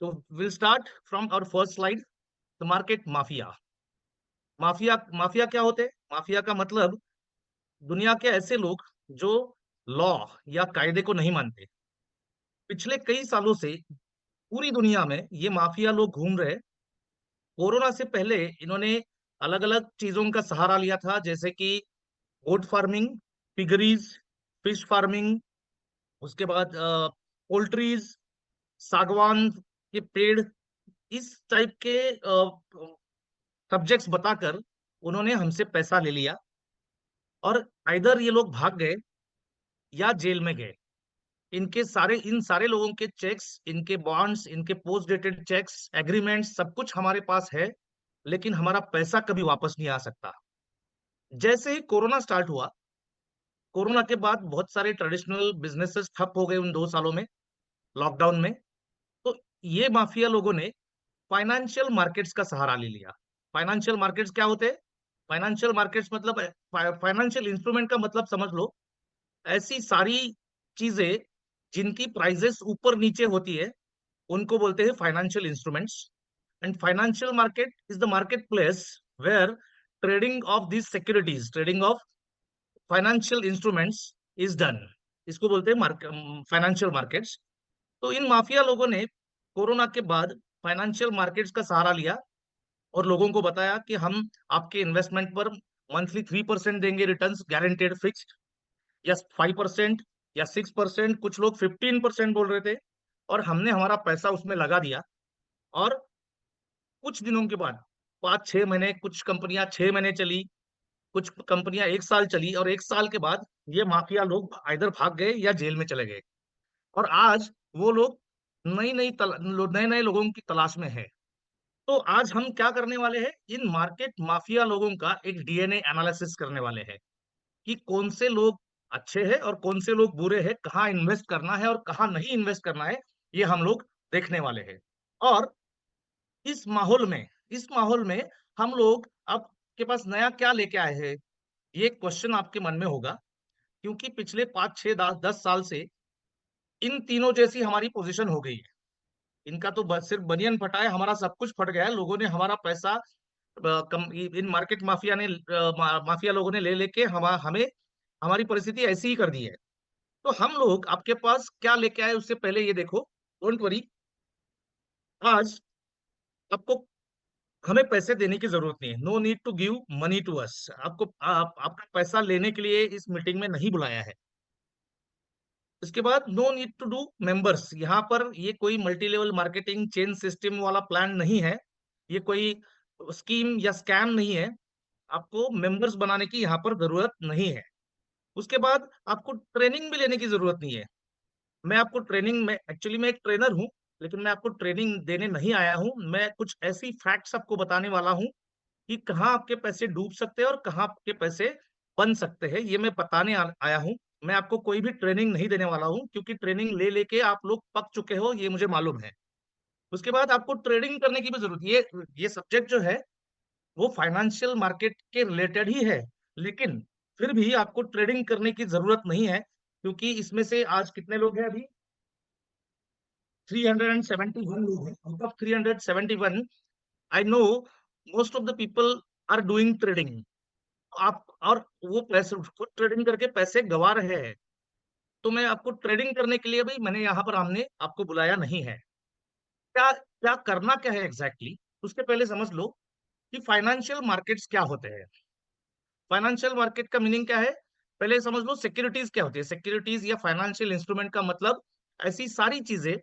तो will start from our first slide, the market mafia. Mafia mafia क्या होते हैं? माफिया का मतलब दुनिया के ऐसे लोग जो लॉ या कायदे को नहीं मानते। पिछले कई सालों से पूरी दुनिया में ये माफिया लोग घूम रहे। कोरोना से पहले इन्होंने अलग अलग चीजों का सहारा लिया था, जैसे कि गोट फार्मिंग, पिगरीज, फिश फार्मिंग, उसके बाद पोल्ट्रीज, सागवान के पेड़, इस टाइप के सब्जेक्ट्स बताकर उन्होंने हमसे पैसा ले लिया। और इधर ये लोग भाग गए या जेल में गए। इन सारे लोगों के चेक्स, इनके बॉन्ड्स, इनके पोस्ट डेटेड चेक्स, एग्रीमेंट्स, सब कुछ हमारे पास है, लेकिन हमारा पैसा कभी वापस नहीं आ सकता। जैसे ही कोरोना स्टार्ट हुआ, कोरोना के बाद बहुत सारे ट्रेडिशनल बिजनेसेस ठप हो गए उन 2 सालों में, लॉकडाउन में। तो ये माफिया लोगों ने फाइनेंशियल मार्केट्स का सहारा ले लिया। फाइनेंशियल मार्केट्स क्या होते हैं? फाइनेंशियल मार्केट्स मतलब फाइनेंशियल इंस्ट्रूमेंट का मतलब समझ लो, ऐसी सारी चीजें जिनकी प्राइजेस ऊपर नीचे होती है, उनको बोलते हैं financial instruments. And financial market is the marketplace where trading of this securities, trading of financial instruments is done. इसको बोलते हैं फाइनेंशियल मार्केट्स। तो इन माफिया लोगों ने कोरोना के बाद फाइनेंशियल मार्केट्स का सहारा लिया और लोगों को बताया कि हम आपके इन्वेस्टमेंट पर मंथली 3% देंगे, रिटर्न्स गारंटेड फिक्स्ड, या 5%, या 6%, कुछ लोग 15% बोल रहे थे। और हमने हमारा पैसा उसमें लगा दिया। और कुछ दिनों के बाद, 5-6 महीने, कुछ कंपनियां 6 महीने चली, कुछ कंपनियां 1 साल चली, और 1 साल के बाद ये माफिया लोग इधर भाग गए या जेल में चले गए। और आज वो लोग नए नए लोगों की तलाश में है। तो आज हम क्या करने वाले हैं? इन मार्केट माफिया लोगों का एक डीएनए एनालिसिस करने वाले हैं कि कौन से लोग अच्छे हैं और कौन से लोग बुरे हैं, कहाँ इन्वेस्ट करना है और कहाँ नहीं इन्वेस्ट करना है, ये हम लोग देखने वाले हैं। और इस माहौल में हम लोग आपके पास नया क्या लेके आए हैं, ये क्वेश्चन आपके मन में होगा। क्योंकि पिछले 5-6-10 साल से इन तीनों जैसी हमारी पोजीशन हो गई है। इनका तो बस सिर्फ बनियन फटा है, हमारा सब कुछ फट गया है। लोगों ने हमारा पैसा इन मार्केट माफिया लोगों ने ले लेके हमें हमारी परिस्थिति ऐसी ही कर दी है। तो हम लोग आपके पास क्या लेके आए, उससे पहले ये देखो, डोंट वरी। आज आपको हमें पैसे देने की जरूरत नहीं है। No need to give money to us. आपका पैसा लेने के लिए इस मीटिंग में नहीं बुलाया है। इसके बाद no need to do members. यहाँ पर ये कोई multi level marketing chain system वाला प्लान नहीं है। ये कोई स्कीम या स्कैम नहीं है। आपको मेंबर्स बनाने की यहाँ पर जरूरत नहीं है। उसके बाद आपको ट्रेनिंग भी लेने की जरूरत नहीं है। मैं आपको ट्रेनिंग में, एक्चुअली मैं एक ट्रेनर हूँ, लेकिन मैं आपको ट्रेनिंग देने नहीं आया हूँ। मैं कुछ ऐसी फैक्ट्स आपको बताने वाला हूँ कि कहाँ आपके पैसे डूब सकते हैं और कहाँ आपके पैसे बन सकते हैं, ये मैं बताने आया हूँ। मैं आपको कोई भी ट्रेनिंग नहीं देने वाला हूँ, क्योंकि ट्रेनिंग ले लेके आप लोग पक चुके हो, ये मुझे मालूम है। उसके बाद आपको ट्रेडिंग करने की भी जरूरत, ये सब्जेक्ट जो है वो फाइनेंशियल मार्केट के रिलेटेड ही है, लेकिन फिर भी आपको ट्रेडिंग करने की जरूरत नहीं है। क्योंकि इसमें से आज कितने लोग हैं? अभी 371 लोग हैं। Out of 371, I know most of the people are doing trading. आप और वो पैसे, खुद ट्रेडिंग करके पैसे गवा रहे हैं। तो मैं आपको ट्रेडिंग करने के लिए भी मैंने यहाँ पर हमने आपको बुलाया नहीं है। क्या क्या करना क्या है एग्जैक्टली उसके पहले समझ लो कि फाइनेंशियल मार्केट्स क्या होते हैं। फाइनेंशियल मार्केट का मीनिंग क्या है? पहले समझ लो सिक्योरिटीज क्या होती है। सिक्योरिटीज या फाइनेंशियल इंस्ट्रूमेंट का मतलब ऐसी सारी चीजें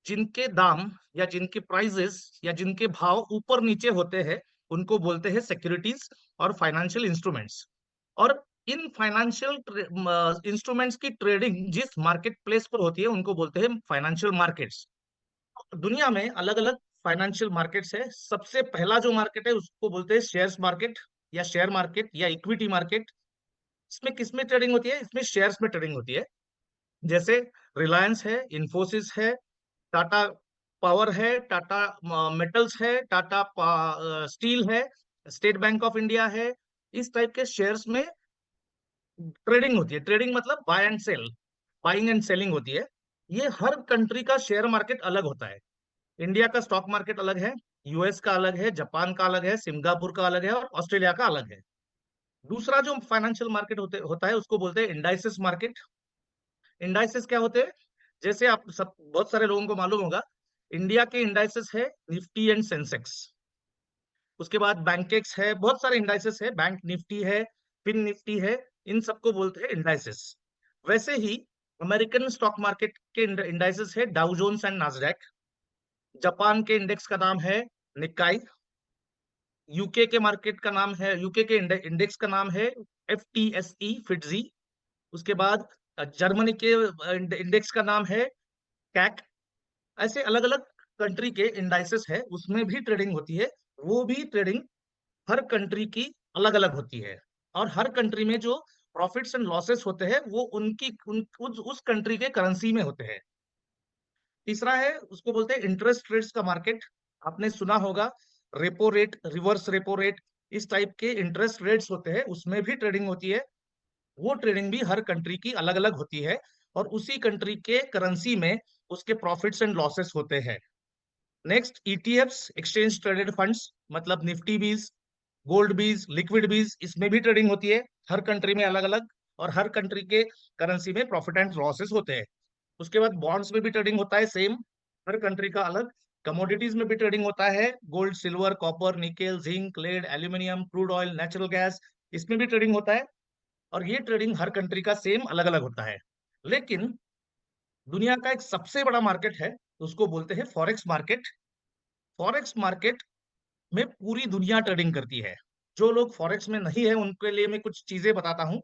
जिनके दाम या जिनके प्राइजेस या जिनके भाव ऊपर नीचे होते हैं, उनको बोलते हैं सिक्योरिटीज और फाइनेंशियल इंस्ट्रूमेंट्स। और इन फाइनेंशियल इंस्ट्रूमेंट्स की ट्रेडिंग जिस मार्केट प्लेस पर होती है, उनको बोलते हैं फाइनेंशियल मार्केट्स। दुनिया में अलग अलग फाइनेंशियल मार्केट्स है। सबसे पहला जो मार्केट है उसको बोलते हैं शेयर्स मार्केट, या शेयर मार्केट, या इक्विटी मार्केट। इसमें किसमें ट्रेडिंग होती है? इसमें शेयर्स में ट्रेडिंग होती है। जैसे रिलायंस है, इंफोसिस है, टाटा पावर है, टाटा मेटल्स है, टाटा स्टील है, स्टेट बैंक ऑफ इंडिया है। इस टाइप के शेयर्स में ट्रेडिंग होती है। ट्रेडिंग मतलब buy and sell, buying and selling होती है। ये हर कंट्री का शेयर मार्केट अलग होता है। इंडिया का स्टॉक मार्केट अलग है, यूएस का अलग है, जापान का अलग है, सिंगापुर का अलग है और ऑस्ट्रेलिया का अलग है। दूसरा जो फाइनेंशियल मार्केट होता है उसको बोलते हैं इंडाइसेस मार्केट। इंडाइसेस क्या होते हैं? जैसे आप सब बहुत सारे लोगों को मालूम होगा, इंडिया के इंडाइसेस है निफ्टी एंड सेंसेक्स। उसके बाद बैंकेक्स है, बहुत सारे इंडाइसेस है, बैंक निफ्टी है, फिन निफ्टी है, इन सबको बोलते हैं इंडाइसेस। वैसे ही अमेरिकन स्टॉक मार्केट के इंडाइसेस है Dow Jones and Nasdaq. Japan के इंडेक्स का नाम है निकाई। यूके के मार्केट का नाम है, यूके के इंडेक्स का नाम है FTSE फिट्जी। उसके बाद जर्मनी के इंडेक्स का नाम है कैक। ऐसे अलग अलग कंट्री के इंडाइसेस है, उसमें भी ट्रेडिंग होती है। वो भी ट्रेडिंग हर कंट्री की अलग अलग होती है, और हर कंट्री में जो प्रॉफिट्स एंड लॉसेस होते हैं वो उस कंट्री के करेंसी में होते हैं। तीसरा है, उसको बोलते हैं इंटरेस्ट रेट्स का मार्केट। आपने सुना होगा repo rate, reverse repo rate, इस टाइप के इंटरेस्ट रेट्स होते हैं, उसमें भी ट्रेडिंग होती है। वो ट्रेडिंग भी हर कंट्री की अलग अलग होती है, और उसी कंट्री के करेंसी में उसके प्रॉफिट्स एंड लॉसेस होते हैं। Next, ETFs, exchange traded funds, मतलब निफ्टी बीज, गोल्ड बीज, लिक्विड बीज, इसमें भी ट्रेडिंग होती है, हर कंट्री में अलग अलग, और हर कंट्री के करेंसी में प्रॉफिट एंड लॉसेस होते हैं। उसके बाद बॉन्ड्स में भी ट्रेडिंग होता है, सेम, हर कंट्री का अलग। कमोडिटीज में भी ट्रेडिंग होता है, gold, silver, copper, nickel, zinc, lead, aluminium, crude oil, natural gas, इसमें भी ट्रेडिंग होता है। और ये ट्रेडिंग हर कंट्री का सेम अलग अलग होता है। लेकिन दुनिया का एक सबसे बड़ा मार्केट है, उसको बोलते हैं फॉरेक्स मार्केट। फॉरेक्स मार्केट में पूरी दुनिया ट्रेडिंग करती है। जो लोग फॉरेक्स में नहीं है उनके लिए मैं कुछ चीजें बताता हूँ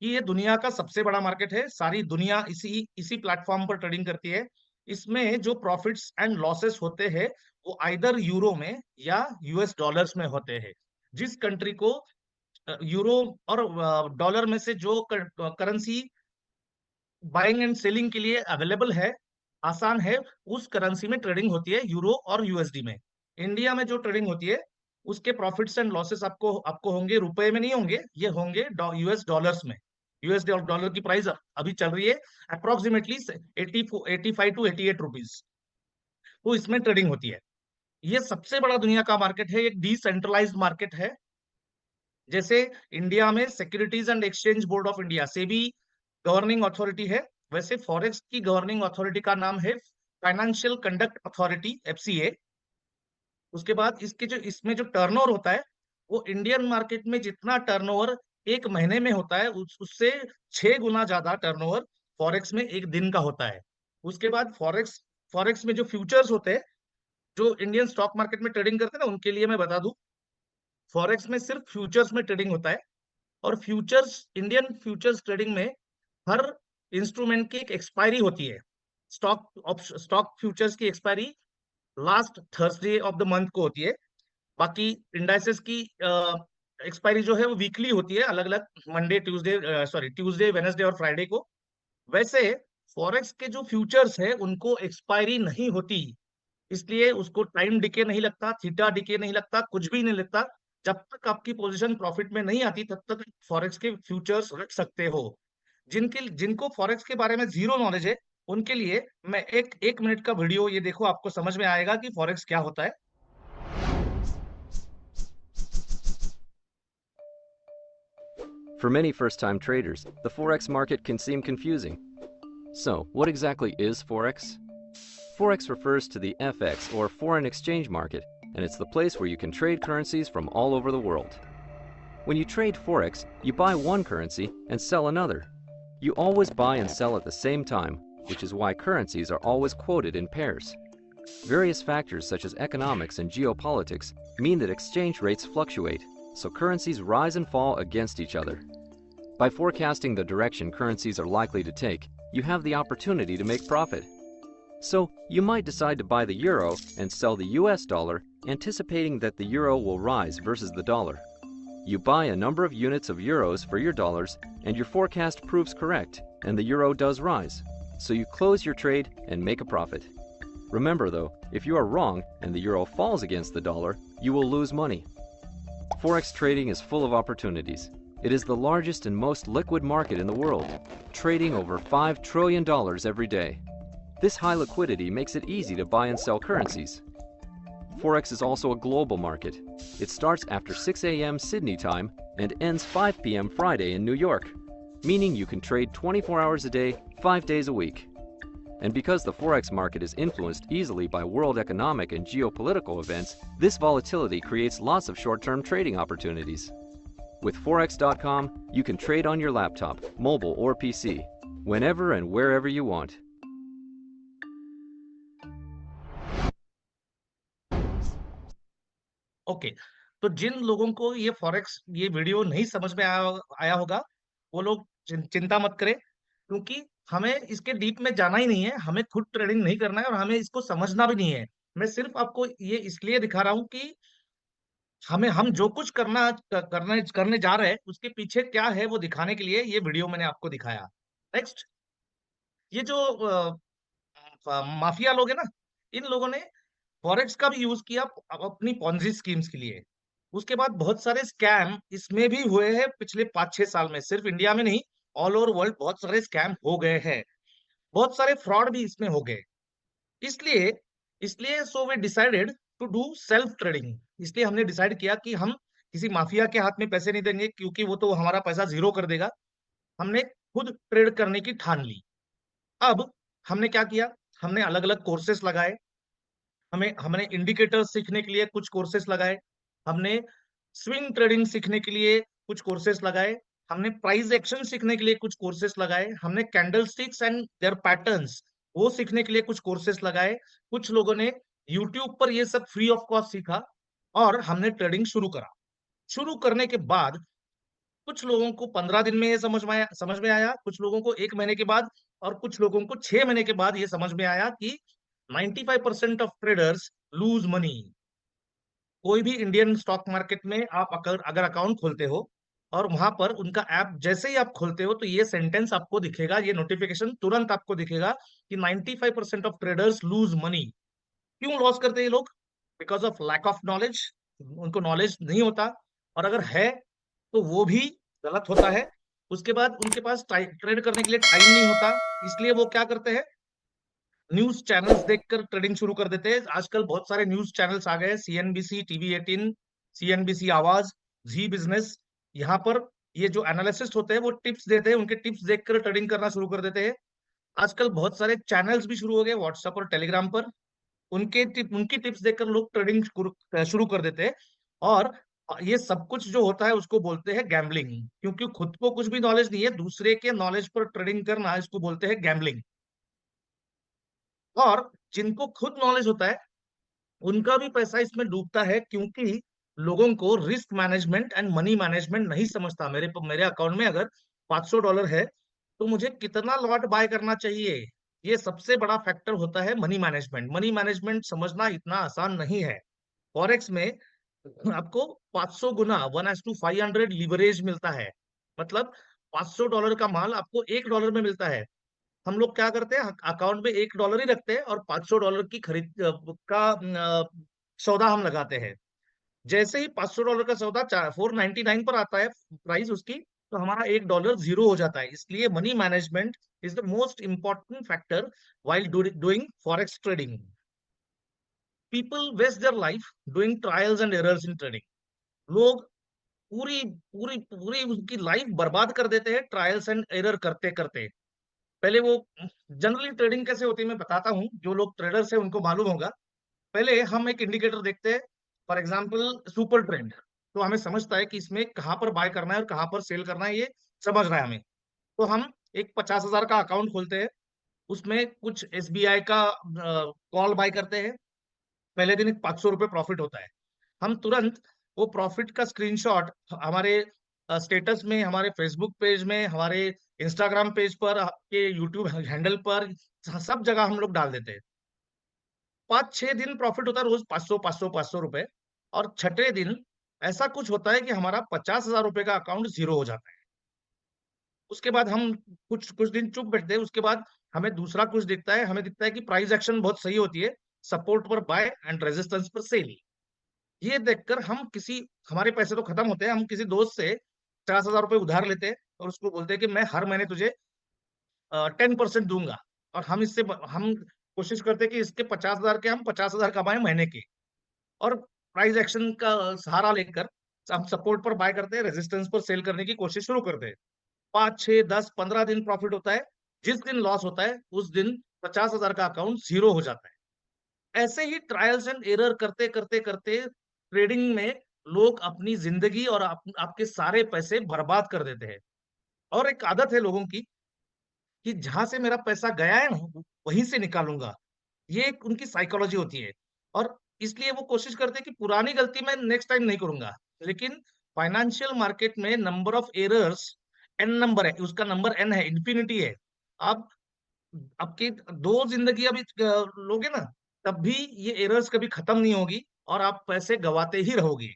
कि ये दुनिया का सबसे बड़ा मार्केट है, सारी दुनिया इसी इसी प्लेटफॉर्म पर ट्रेडिंग करती है। इसमें जो प्रॉफिट्स एंड लॉसेस होते हैं वो आइदर यूरो में या US डॉलर्स में होते हैं। जिस कंट्री को यूरो और डॉलर में से जो करेंसी बाइंग एंड सेलिंग के लिए अवेलेबल है, आसान है, उस करेंसी में ट्रेडिंग होती है, यूरो और USD में। इंडिया में जो ट्रेडिंग होती है उसके प्रॉफिट्स एंड लॉसेस आपको आपको होंगे, रुपए में नहीं होंगे, ये होंगे US डॉलर्स में। US डॉलर की प्राइस अभी चल रही है अप्रोक्सीमेटली 85 to 88 रुपीज, तो इसमें ट्रेडिंग होती है। ये सबसे बड़ा दुनिया का मार्केट है, एक डिसेंट्रलाइज्ड मार्केट है। जैसे इंडिया में securities and exchange board of India, SEBI, governing authority है, वैसे फॉरेक्स की गवर्निंग अथॉरिटी का नाम है फाइनेंशियल कंडक्ट अथॉरिटी, FCA। उसके बाद इसके जो इसमें जो टर्नओवर होता है, वो इंडियन मार्केट में जितना टर्नओवर एक महीने में होता है उससे 6 गुना ज्यादा टर्नओवर फॉरेक्स में एक दिन का होता है। उसके बाद फॉरेक्स फॉरेक्स में जो फ्यूचर्स होते हैं, जो इंडियन स्टॉक मार्केट में ट्रेडिंग करते हैं ना, उनके लिए मैं बता दूं, फॉरेक्स में सिर्फ फ्यूचर्स में ट्रेडिंग होता है। और फ्यूचर्स, इंडियन फ्यूचर्स ट्रेडिंग में हर इंस्ट्रूमेंट की एक एक्सपायरी होती है। स्टॉक फ्यूचर्स की expiry last Thursday of the month को होती है। बाकी इंडाइसेस की एक्सपायरी जो है वो वीकली होती है, अलग अलग, Monday, Tuesday, sorry, Tuesday, Wednesday और फ्राइडे को। वैसे फॉरेक्स के जो फ्यूचर्स है उनको एक्सपायरी नहीं होती, इसलिए उसको टाइम डिके नहीं लगता, थीटा डिके नहीं लगता, कुछ भी नहीं लगता। जब तक आपकी पोजीशन प्रॉफिट में नहीं आती तब तक फॉरेक्स के फ्यूचर्स रख सकते हो। जिनको फॉरेक्स के बारे में जीरो नॉलेज है उनके लिए मैं एक 1 मिनट का वीडियो ये देखो, आपको समझ में आएगा कि फॉरेक्स क्या होता है। For many first-time traders, the Forex market can seem confusing. So, what exactly is Forex? Forex refers to the FX or foreign exchange market, and it's the place where you can trade currencies from all over the world. When you trade Forex, you buy one currency and sell another. You always buy and sell at the same time, which is why currencies are always quoted in pairs. Various factors such as economics and geopolitics mean that exchange rates fluctuate, so currencies rise and fall against each other. By forecasting the direction currencies are likely to take, you have the opportunity to make profit. So, you might decide to buy the euro and sell the US dollar, anticipating that the euro will rise versus the dollar. You buy a number of units of euros for your dollars, and your forecast proves correct, and the euro does rise. So you close your trade and make a profit. Remember though, if you are wrong and the euro falls against the dollar, you will lose money. Forex trading is full of opportunities. It is the largest and most liquid market in the world, trading over $5 trillion every day. This high liquidity makes it easy to buy and sell currencies. Forex is also a global market. It starts after 6 a.m. Sydney time and ends 5 p.m. Friday in New York, meaning you can trade 24 hours a day, 5 days a week. And because the Forex market is influenced easily by world economic and geopolitical events, this volatility creates lots of short-term trading opportunities. With Forex.com, you can trade on your laptop, mobile or PC, whenever and wherever you want. Okay, तो जिन लोगों को ये forex ये video नहीं समझ में आया आया होगा, वो लोग चिंता मत करें, क्योंकि हमें इसके डीप में जाना ही नहीं है, हमें खुद ट्रेडिंग नहीं करना है और हमें इसको समझना भी नहीं है। मैं सिर्फ आपको ये इसलिए दिखा रहा हूँ कि हम जो कुछ करने जा रहे हैं उसके पीछे क्या है वो दिखाने के लिए ये वीडियो मैंने आपको दिखाया। नेक्स्ट, ये जो माफिया लोग हैं ना, इन लोगों ने फॉरेक्स का भी यूज किया अपनी पॉन्जी स्कीम्स के लिए। उसके बाद बहुत सारे स्कैम इसमें भी हुए हैं पिछले 5-6 साल में, सिर्फ इंडिया में नहीं, ऑल ओवर वर्ल्ड बहुत सारे स्कैम हो गए हैं, बहुत सारे फ्रॉड भी इसमें हो गए। इसलिए इसलिए so we decided to do self trading. इसलिए हमने डिसाइड किया कि हम किसी माफिया के हाथ में पैसे नहीं देंगे, क्योंकि वो तो हमारा पैसा जीरो कर देगा। हमने खुद ट्रेड करने की ठान ली। अब हमने क्या किया, हमने अलग अलग कोर्सेस लगाए, हमें हमने इंडिकेटर सीखने के लिए कुछ कोर्सेस लगाए, हमने स्विंग ट्रेडिंग सीखने के लिए कुछ कोर्सेस लगाए, हमने प्राइस एक्शन सीखने के लिए कुछ कोर्सेस लगाए, हमने candlesticks and their patterns वो सीखने के लिए कुछ कोर्सेस लगाए। कुछ लोगों ने यूट्यूब पर ये सब फ्री ऑफ कॉस्ट सीखा और हमने ट्रेडिंग शुरू करा। शुरू करने के बाद कुछ लोगों को 15 दिन में ये समझ में आया, कुछ लोगों को 1 महीने के बाद, और कुछ लोगों को 6 महीने के बाद ये समझ में आया कि 95% ऑफ ट्रेडर्स लूज मनी। कोई भी इंडियन स्टॉक मार्केट में आप अगर अकाउंट खोलते हो और वहां पर उनका ऐप जैसे ही आप खोलते हो तो ये सेंटेंस आपको दिखेगा, ये नोटिफिकेशन तुरंत आपको दिखेगा कि 95% ऑफ ट्रेडर्स लूज मनी। क्यों लॉस करते हैं ये लोग? Because of lack of knowledge. उनको नॉलेज नहीं होता, और अगर है तो वो भी गलत होता है। उसके बाद उनके पास ट्रेड करने के लिए टाइम नहीं होता, इसलिए वो क्या करते हैं, न्यूज चैनल्स देखकर ट्रेडिंग शुरू कर देते हैं। आजकल बहुत सारे न्यूज चैनल्स आ गए, सीएनबीसी, टीवी 18, सीएनबीसी आवाज, जी बिजनेस। यहाँ पर ये जो एनालिसिस्ट होते हैं वो टिप्स देते हैं, उनके टिप्स देखकर ट्रेडिंग करना शुरू कर देते हैं। आजकल बहुत सारे चैनल्स भी शुरू हो गए व्हाट्सएप और टेलीग्राम पर, उनकी टिप्स देखकर लोग ट्रेडिंग शुरू कर देते हैं। और ये सब कुछ जो होता है उसको बोलते हैं गैम्बलिंग, क्योंकि खुद को कुछ भी नॉलेज नहीं है, दूसरे के नॉलेज पर ट्रेडिंग करना इसको बोलते हैं गैम्बलिंग। और जिनको खुद नॉलेज होता है उनका भी पैसा इसमें डूबता है, क्योंकि लोगों को risk management and money management नहीं समझता। मेरे अकाउंट में अगर $500 है तो मुझे कितना लॉट बाय करना चाहिए, ये सबसे बड़ा फैक्टर होता है मनी मैनेजमेंट। मनी मैनेजमेंट समझना इतना आसान नहीं है। फॉरेक्स में आपको 500 गुना 1:500 लीवरेज मिलता है, मतलब $500 का माल आपको $1 में मिलता है। हम लोग क्या करते हैं, अकाउंट में $1 ही रखते हैं और $500 की खरीद का सौदा हम लगाते हैं। जैसे ही $500 का सौदा 499 पर आता है प्राइस उसकी, तो हमारा $1 जीरो हो जाता है। इसलिए money management is the most important factor while doing forex trading. People waste their life doing trials and errors in trading. लोग पूरी पूरी पूरी उनकी लाइफ बर्बाद कर देते हैं ट्रायल्स एंड एरर करते करते। पहले वो जनरली ट्रेडिंग कैसे होती है मैं बताता हूँ, जो लोग ट्रेडर्स है उनको मालूम होगा। पहले हम एक इंडिकेटर देखते हैं, फॉर एग्जांपल सुपर ट्रेंड, तो हमें समझता है कि इसमें कहाँ पर बाय करना है और कहाँ पर सेल करना है, ये समझ रहा है हमें। तो हम एक 50,000 का अकाउंट खोलते हैं, उसमें कुछ एसबीआई का कॉल बाय करते हैं। पहले दिन एक ₹500 प्रॉफिट होता है। हम तुरंत वो प्रॉफिट का स्क्रीनशॉट हमारे स्टेटस में, हमारे फेसबुक पेज में, हमारे इंस्टाग्राम पेज पर, आपके यूट्यूब हैंडल पर, सब जगह हम लोग डाल देते हैं। 5-6 दिन प्रॉफिट होता है, रोज 500 500 ₹500। और छठे दिन ऐसा कुछ होता है कि हमारा ₹50,000 का अकाउंट जीरो हो जाता है। उसके बाद हम कुछ कुछ दिन चुप बैठते हैं, उसके बाद हमें दूसरा कुछ दिखता है, हमें दिखता है कि प्राइस एक्शन बहुत सही होती है, सपोर्ट पर बाय एंड रेजिस्टेंस पर सेल। ये देखकर हम किसी, हमारे पैसे तो खत्म होते हैं, हम किसी दोस्त से ₹50,000 उधार लेते हैं और उसको बोलते हैं कि मैं हर महीने तुझे 10% दूंगा। और हम कोशिश करते हैं कि इसके 50,000 के हम 50,000 कमाए महीने के। और प्राइस एक्शन का सहारा लेकर हम सपोर्ट पर बाय करते हैं, रेजिस्टेंस पर सेल करने की कोशिश शुरू करते हैं। 5, 6, 10, 15 दिन प्रॉफिट होता है। जिस दिन लॉस होता है उस दिन 50,000 का अकाउंट जीरो हो जाता है। ऐसे ही ट्रायल्स एंड एरर करते करते करते ट्रेडिंग में लोग अपनी जिंदगी और आपके सारे पैसे बर्बाद कर देते हैं। और एक आदत है लोगों की कि जहां से मेरा पैसा गया है ना, वहीं से निकालूंगा। ये एक उनकी साइकोलॉजी होती है। और इसलिए वो कोशिश करते हैं कि पुरानी गलती मैं नेक्स्ट टाइम नहीं करूंगा। लेकिन फाइनेंशियल मार्केट में number of errors n number है, उसका नंबर एन है, इन्फिनिटी है। आप आपकी दो जिंदगी अभी लोगे ना, तब भी ये एरर्स कभी खत्म नहीं होगी और आप पैसे गवाते ही रहोगे।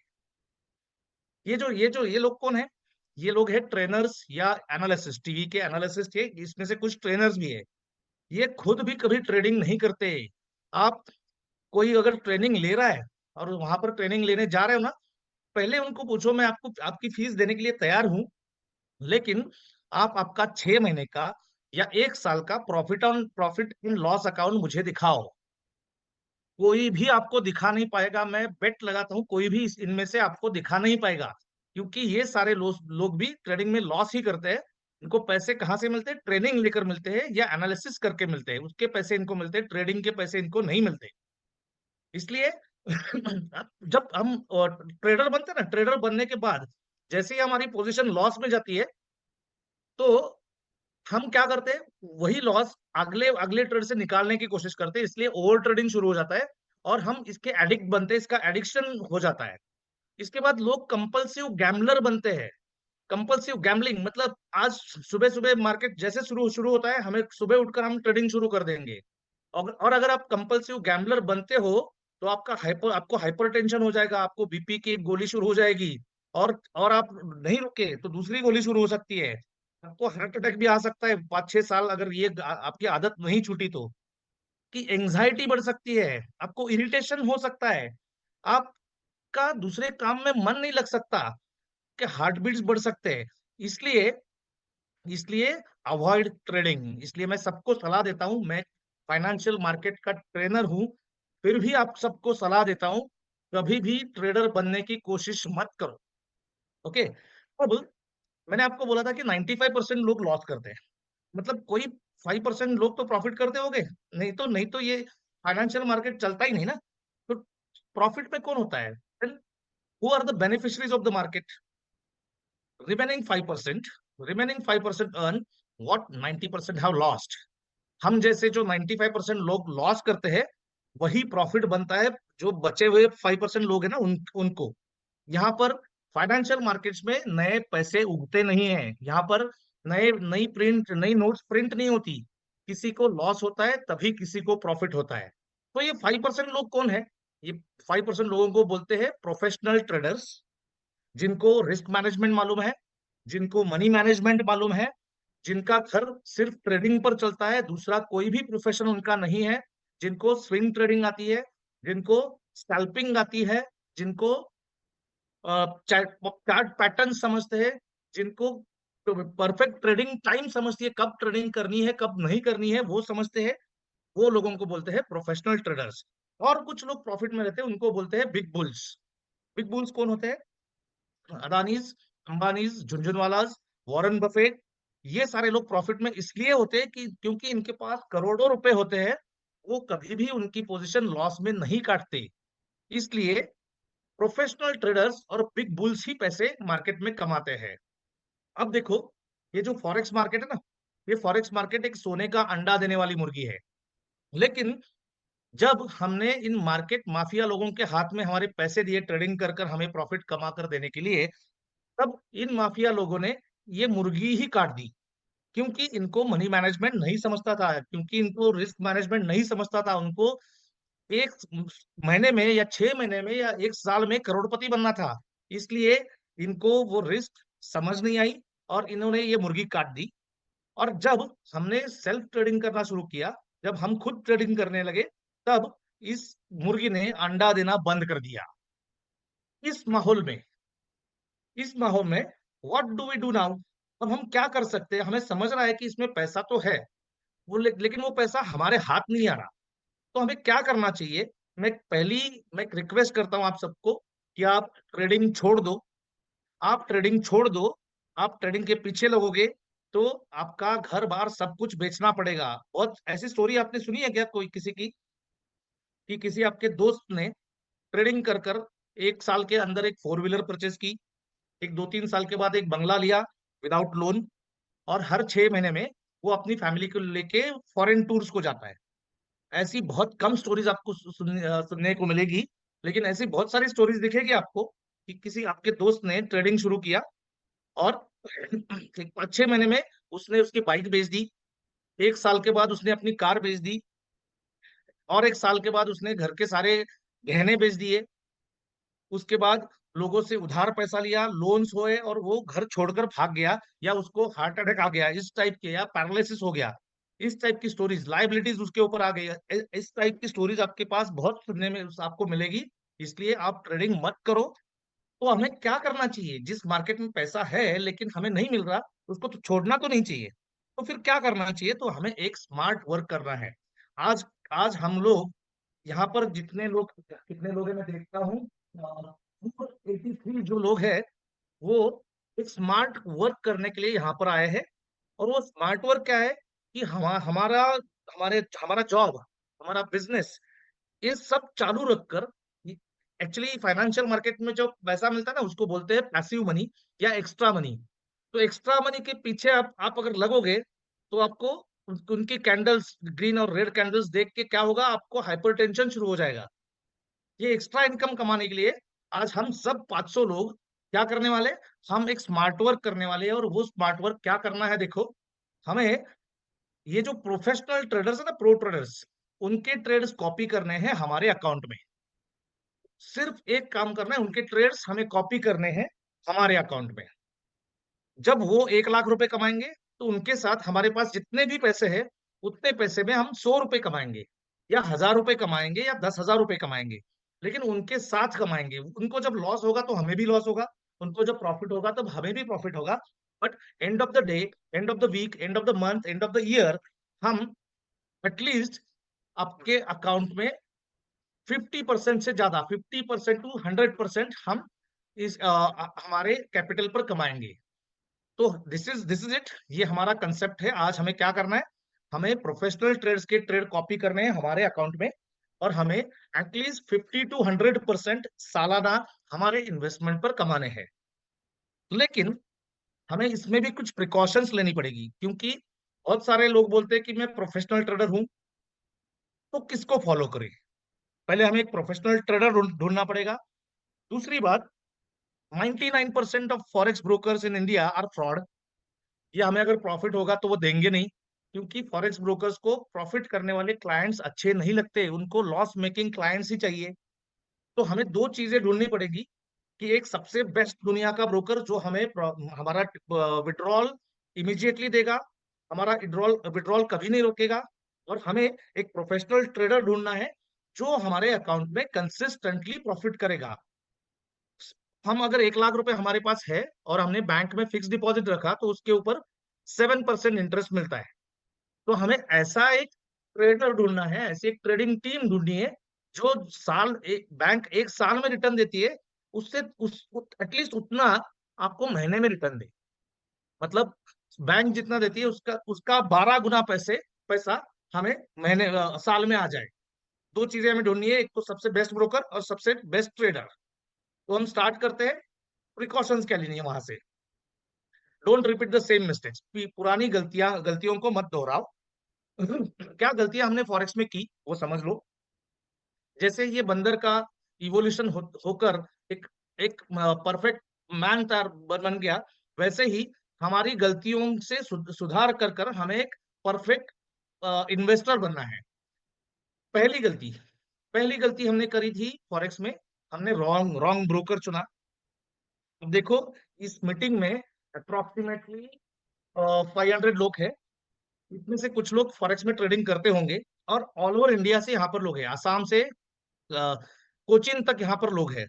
ये लोग कौन है? ये लोग है ट्रेनर्स या एनालिसिस्ट, टीवी के एनालिसिस्ट है, इसमें से कुछ ट्रेनर्स भी है। ये खुद भी कभी ट्रेडिंग नहीं करते। आप कोई अगर ट्रेनिंग ले रहा है और वहां पर ट्रेनिंग लेने जा रहे हो ना, पहले उनको पूछो मैं आपको आपकी फीस देने के लिए तैयार हूं, लेकिन आप आपका 6 महीने का या 1 साल का प्रॉफिट इन लॉस अकाउंट मुझे दिखाओ। कोई भी आपको दिखा नहीं पाएगा। मैं बेट लगाता हूं कोई भी इनमें से आपको दिखा नहीं पाएगा। क्योंकि ये सारे लोग भी ट्रेडिंग में लॉस ही करते हैं। इनको पैसे कहाँ से मिलते हैं? ट्रेनिंग लेकर मिलते हैं या एनालिसिस करके मिलते हैं, उसके पैसे इनको मिलते हैं, ट्रेडिंग के पैसे इनको नहीं मिलते। इसलिए जब हम ट्रेडर बनते हैं ना, ट्रेडर बनने के बाद जैसे ही हमारी पोजीशन लॉस में जाती है, तो हम क्या करते हैं? वही लॉस अगले अगले ट्रेड से निकालने की कोशिश करते हैं। इसलिए ओवर ट्रेडिंग शुरू हो जाता है और हम इसके एडिक्ट बनते हैं, इसका एडिक्शन हो जाता है। इसके बाद लोग कंपल्सिव गैम्बलर बनते हैं। कंपल्सिव गैम्बलिंग मतलब आज सुबह सुबह मार्केट जैसे शुरू शुरू होता है, हमें सुबह उठकर हम ट्रेडिंग शुरू कर देंगे। और अगर आप कंपल्सिव गैम्बलर बनते हो, तो आपको हाइपरटेंशन हो जाएगा, आपको बीपी की गोली शुरू हो जाएगी। और आप नहीं रुके तो दूसरी गोली शुरू हो सकती है। आपको हार्ट अटैक भी आ सकता है 5, 6 साल अगर ये आपकी आदत नहीं छूटी तो। कि एंजाइटी बढ़ सकती है, आपको इरिटेशन हो सकता है, आपका दूसरे काम में मन नहीं लग सकता, कि हार्ट बीट्स बढ़ सकते हैं। इसलिए इसलिए अवॉइड ट्रेडिंग। इसलिए मैं सबको सलाह देता हूं, मैं फाइनेंशियल मार्केट का ट्रेनर हूं, फिर भी आप सबको सलाह देता हूं, कभी भी ट्रेडर बनने की कोशिश मत करो। ओके। अब मैंने आपको बोला था कि 95% लोग लॉस करते हैं। मतलब कोई 5% लोग तो प्रॉफिट करते होंगे। नहीं तो ये फाइनेंशियल मार्केट चलता ही नहीं ना। तो प्रॉफिट में कौन होता है? Who are the beneficiaries of the market? Remaining 5%। Remaining 5% earn what 90% have lost. हम जैसे जो 95% लोग लॉस करते हैं, वही प्रॉफिट बनता है जो बचे हुए 5% लोग हैं ना, उनको। यहाँ पर फाइनेंशियल मार्केट्स में नए पैसे उगते नहीं है। यहाँ पर नई नोट्स प्रिंट नहीं होती। किसी को लॉस होता है तभी किसी को प्रॉफिट होता है। तो ये 5% लोग कौन है? ये 5% लोगों को बोलते हैं प्रोफेशनल ट्रेडर्स, जिनको रिस्क मैनेजमेंट मालूम है, जिनको मनी मैनेजमेंट मालूम है, जिनका घर सिर्फ ट्रेडिंग पर चलता है, दूसरा कोई भी प्रोफेशन उनका नहीं है, जिनको स्विंग ट्रेडिंग आती है, जिनको स्कैल्पिंग आती है, जिनको चार्ट पैटर्न समझते हैं, जिनको परफेक्ट ट्रेडिंग टाइम समझती है, कब ट्रेडिंग करनी है कब नहीं करनी है वो समझते हैं। वो लोगों को बोलते हैं प्रोफेशनल ट्रेडर्स। और कुछ लोग प्रॉफिट में रहते हैं, उनको बोलते हैं बिग बुल्स। बिग बुल्स कौन होते हैं? Adanis, Ambanis, Jhunjhunwalas, Warren Buffett. ये सारे लोग प्रॉफिट में इसलिए होते हैं कि क्योंकि इनके पास करोड़ों रुपए होते हैं, वो कभी भी उनकी पोजीशन लॉस में नहीं काटते। इसलिए प्रोफेशनल ट्रेडर्स और बिग बुल्स ही पैसे मार्केट में कमाते हैं। अब देखो, ये जो फॉरेक्स मार्केट है ना, ये फॉरेक्स मार्केट एक सोने का अंडा देने वाली मुर्गी है। लेकिन जब हमने इन मार्केट माफिया लोगों के हाथ में हमारे पैसे दिए ट्रेडिंग कर कर हमें प्रॉफिट कमा कर देने के लिए, तब इन माफिया लोगों ने ये मुर्गी ही काट दी। क्योंकि इनको मनी मैनेजमेंट नहीं समझता था, क्योंकि इनको रिस्क मैनेजमेंट नहीं समझता था। उनको एक महीने में या 6 महीने में या 1 साल में करोड़पति बनना था। इसलिए इनको वो रिस्क समझ नहीं आई और इन्होंने ये मुर्गी काट दी। और जब हमने सेल्फ ट्रेडिंग करना शुरू किया, जब हम खुद ट्रेडिंग करने लगे, तब इस मुर्गी ने अंडा देना बंद कर दिया। इस माहौल में इस माहौल में what do we do now? अब हम क्या कर सकते हैं? हमें समझ रहा है कि इसमें पैसा तो है, लेकिन वो पैसा हमारे हाथ नहीं आ रहा। तो हमें क्या करना चाहिए? मैं एक रिक्वेस्ट करता हूँ आप सबको कि आप ट्रेडिंग छोड़ दो। आप ट्रेडिंग छोड़ दो। आप ट्रेडिंग के पीछे लगोगे तो आपका घर बार सब कुछ बेचना पड़ेगा। बहुत ऐसी स्टोरी आपने सुनी है क्या कोई किसी की, कि किसी आपके दोस्त ने ट्रेडिंग कर कर 1 साल के अंदर एक फोर व्हीलर परचेज की, एक 2-3 साल के बाद एक बंगला लिया विदाउट लोन, और हर 6 महीने में वो अपनी फैमिली को लेके फॉरेन टूर्स को जाता है। ऐसी बहुत कम स्टोरीज आपको सुनने को मिलेगी, लेकिन ऐसी बहुत सारी स्टोरीज दिखेगी आपको कि किसी आपके दोस्त ने ट्रेडिंग शुरू किया और 5-6 महीने में उसने उसकी बाइक बेच दी, 1 साल के बाद उसने अपनी कार बेच दी, और 1 साल के बाद उसने घर के सारे गहने बेच दिए। उसके बाद लोगों से उधार पैसा लिया, लोन्स हुए, और वो घर छोड़कर भाग गया, या उसको हार्ट अटैक आ गया इस टाइप के, या पैरालिसिस हो गया, इस टाइप की स्टोरीज, लाइबिलिटीज उसके ऊपर आ गई। इस टाइप की स्टोरीज आपके पास बहुत सुनने में आपको मिलेगी। इसलिए आप ट्रेडिंग मत करो। तो हमें क्या करना चाहिए? जिस मार्केट में पैसा है लेकिन हमें नहीं मिल रहा, उसको तो छोड़ना तो नहीं चाहिए। तो फिर क्या करना चाहिए? तो हमें एक स्मार्ट वर्क करना है। आज आज हम लोग यहाँ पर जितने लोग, कितने लोग हैं मैं देखता हूँ, 83 जो लोग हैं, वो एक स्मार्ट वर्क करने के लिए यहाँ पर आए हैं। और वो स्मार्ट वर्क क्या है कि हमारा हमारे हमारा जॉब, हमारा बिजनेस, ये सब चालू रखकर, एक्चुअली फाइनेंशियल मार्केट में जो पैसा मिलता है ना, उसको बोलते हैं पैसिव मनी या एक्स्ट्रा मनी। तो एक्स्ट्रा मनी के पीछे आप अगर लगोगे तो आपको उनकी कैंडल्स, ग्रीन और रेड कैंडल्स देख के क्या होगा, आपको हाइपरटेंशन शुरू हो जाएगा। ये एक्स्ट्रा इनकम कमाने के लिए आज हम सब 500 लोग क्या करने वाले? हम एक स्मार्ट वर्क करने वाले हैं। और वो स्मार्ट वर्क क्या करना है, देखो, हमें ये जो प्रोफेशनल ट्रेडर्स है ना, प्रो ट्रेडर्स, उनके ट्रेड्स कॉपी करने हैं हमारे अकाउंट में। सिर्फ एक काम करना है, उनके ट्रेड्स हमें कॉपी करने हैं हमारे अकाउंट में। जब वो 1 लाख रुपए कमाएंगे, तो उनके साथ हमारे पास जितने भी पैसे हैं, उतने पैसे में हम 100 रुपए कमाएंगे, या 1000 रुपए कमाएंगे, या 10,000 रुपए कमाएंगे। लेकिन उनके साथ कमाएंगे। उनको जब लॉस होगा तो हमें भी लॉस होगा, उनको जब प्रॉफिट होगा तब हमें भी प्रॉफिट होगा। But end of the day, end of the week, end of the month, end of the year, हम एटलीस्ट आपके अकाउंट में 50% से ज्यादा, 50% टू 100% हम हमारे कैपिटल पर कमाएंगे। तो दिस इज इट, ये हमारा कंसेप्ट है। आज हमें क्या करना है? हमें प्रोफेशनल ट्रेड्स के ट्रेड कॉपी करने हैं हमारे अकाउंट में, और हमें एटलीस्ट 50 टू 100% सालाना हमारे इन्वेस्टमेंट पर कमाने हैं। लेकिन हमें इसमें भी कुछ प्रिकॉशंस लेनी पड़ेगी, क्योंकि बहुत सारे लोग बोलते हैं कि मैं प्रोफेशनल ट्रेडर हूं, तो किसको फॉलो करें? पहले हमें एक प्रोफेशनल ट्रेडर ढूंढना पड़ेगा। दूसरी बात, 99% of forex brokers in India are fraud. ये हमें अगर प्रॉफिट होगा तो वो देंगे नहीं, क्योंकि फॉरेक्स ब्रोकर्स को प्रॉफिट करने वाले क्लाइंट्स अच्छे नहीं लगते, उनको लॉस मेकिंग क्लाइंट्स ही चाहिए। तो हमें दो चीजें ढूंढनी पड़ेगी, कि एक सबसे बेस्ट दुनिया का ब्रोकर जो हमें हमारा विड्रॉल इमीडिएटली देगा, हमारा विड्रॉल विड्रॉल कभी नहीं रोकेगा। और हमें एक प्रोफेशनल ट्रेडर ढूंढना है जो हमारे अकाउंट में कंसिस्टेंटली प्रॉफिट करेगा। हम अगर 1 लाख रुपए हमारे पास है और हमने बैंक में फिक्स डिपॉजिट रखा, तो उसके ऊपर 7% इंटरेस्ट मिलता है। तो हमें ऐसा एक ट्रेडर ढूंढना है, ऐसी एक ट्रेडिंग टीम ढूंढनी है जो बैंक 1 साल में रिटर्न देती है, उससे एटलीस्ट उतना आपको महीने में रिटर्न दे। मतलब बैंक जितना देती है उसका उसका 12 गुना पैसा हमें साल में आ जाए। दो चीजें हमें ढूंढनी है, एक तो सबसे बेस्ट ब्रोकर और सबसे बेस्ट ट्रेडर। तो हम स्टार्ट करते हैं। प्रिकॉशंस क्या लेनी है वहां से? Don't repeat the same mistakes. पुरानी गलतियों को मत दोहराओ। क्या गलतियां हमने फॉरेक्स में की वो समझ लो। जैसे ये बंदर का इवोल्यूशन होकर एक एक परफेक्ट मैन तैयार बन गया, वैसे ही हमारी गलतियों से सुधार कर हमें एक परफेक्ट इन्वेस्टर बनना है। पहली गलती पहली गलती हमने करी थी फॉरेक्स में, हमने रॉन्ग रॉन्ग ब्रोकर चुना। अब देखो, इस मीटिंग में अप्रोक्सीमेटली 500 लोग हैं। इसमें से कुछ लोग फॉरेक्स में ट्रेडिंग करते होंगे, और ऑल ओवर इंडिया से यहाँ पर लोग हैं, आसाम से कोचीन तक यहाँ पर लोग हैं।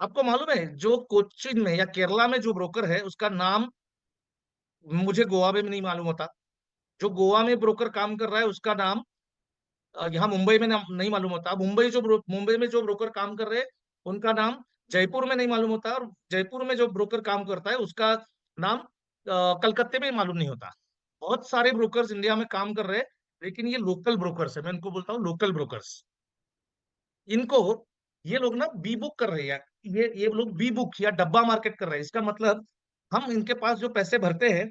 आपको मालूम है, जो कोचीन में या केरला में जो ब्रोकर है, उसका नाम मुझे गोवा में नहीं मालूम होता, जो गोवा में ब्रोकर काम कर रहा है उसका नाम यहाँ मुंबई में नहीं मालूम होता। मुंबई में जो ब्रोकर काम कर रहे हैं उनका नाम जयपुर में नहीं मालूम होता, और जयपुर में जो ब्रोकर काम करता है उसका नाम कलकत्ते में मालूम नहीं होता। बहुत सारे ब्रोकर्स इंडिया में काम कर रहे हैं, लेकिन ये लोकल ब्रोकर्स है, मैं इनको बोलता हूँ लोकल ब्रोकर्स। इनको ये लोग ना बी बुक कर रहे हैं, ये लोग बी बुक या डब्बा मार्केट कर रहे हैं। इसका मतलब हम इनके पास जो पैसे भरते हैं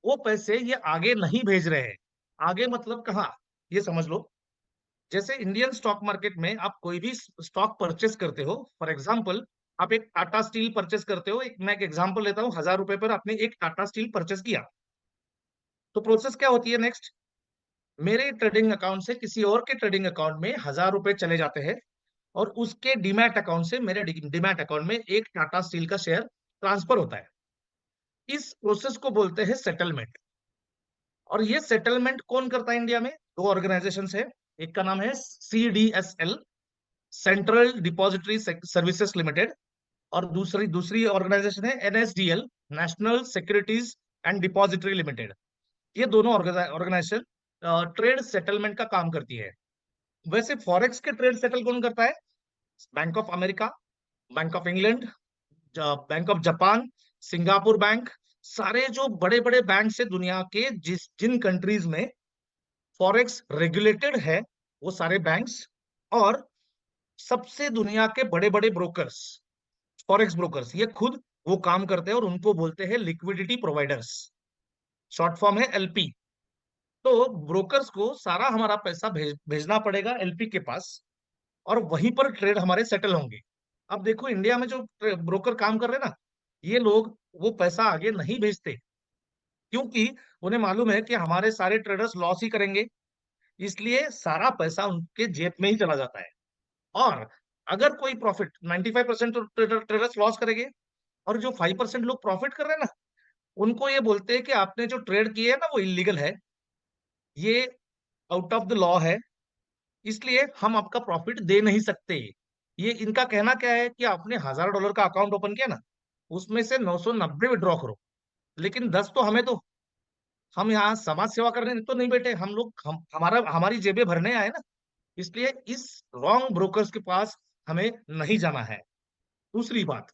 वो पैसे ये आगे नहीं भेज रहे हैं। आगे मतलब कहाँ, ये समझ लो। जैसे इंडियन स्टॉक मार्केट में आप कोई भी स्टॉक परचेस करते हो, फॉर एग्जांपल आप एक टाटा स्टील परचेस करते हो, मैं एक एग्जांपल लेता हूँ, 1000 रुपए पर आपने एक टाटा स्टील परचेस किया, तो प्रोसेस क्या होती है नेक्स्ट? मेरे ट्रेडिंग अकाउंट से किसी और के ट्रेडिंग अकाउंट में 1000 रुपए चले जाते हैं, और उसके डीमैट अकाउंट से मेरे डीमैट अकाउंट में एक टाटा स्टील का शेयर ट्रांसफर होता है। इस प्रोसेस को बोलते हैं सेटलमेंट। और ये सेटलमेंट कौन करता है इंडिया में? दो ऑर्गेनाइजेशन है। एक का नाम है CDSL, central depository services limited, और दूसरी दूसरी ऑर्गेनाइजेशन है NSDL, national securities and depository limited. ये दोनों ऑर्गेनाइजेशन ट्रेड सेटलमेंट का काम करती है। वैसे फॉरेक्स के ट्रेड सेटल कौन करता है? Bank of America, bank of England, bank of Japan, Singapore bank, सारे जो बड़े बड़े बैंक है दुनिया के, जिन कंट्रीज में फॉरेक्स रेगुलेटेड है, वो सारे बैंक्स, और सबसे दुनिया के बड़े बड़े ब्रोकर्स, फॉरेक्स ब्रोकर्स, ये खुद वो काम करते हैं, और उनको बोलते हैं लिक्विडिटी प्रोवाइडर्स, शॉर्ट फॉर्म है LP। तो ब्रोकर्स को सारा हमारा पैसा भेजना पड़ेगा LP के पास, और वहीं पर ट्रेड हमारे सेटल होंगे। अब देखो इंडिया में जो ब्रोकर काम कर रहे हैं ना, ये लोग वो पैसा आगे नहीं भेजते, क्योंकि उन्हें मालूम है कि हमारे सारे ट्रेडर्स लॉस ही करेंगे, इसलिए सारा पैसा उनके जेब में ही चला जाता है। और अगर कोई प्रॉफिट, 95% तो ट्रेडर्स लॉस करेंगे, और जो 5% लोग प्रॉफिट कर रहे हैं ना, उनको ये बोलते हैं कि आपने जो ट्रेड किए है ना वो इलीगल है, ये आउट ऑफ द लॉ है, इसलिए हम आपका प्रॉफिट दे नहीं सकते। ये इनका कहना क्या है कि आपने $1000 का अकाउंट ओपन किया ना, उसमें से 990 विड्रॉ करो, लेकिन 10 तो हमें दो। हम यहाँ समाज सेवा करने तो नहीं बैठे, हम लोग हमारा हमारी जेबें भरने आए ना, इसलिए इस रॉन्ग ब्रोकर्स के पास हमें नहीं जाना है। दूसरी बात,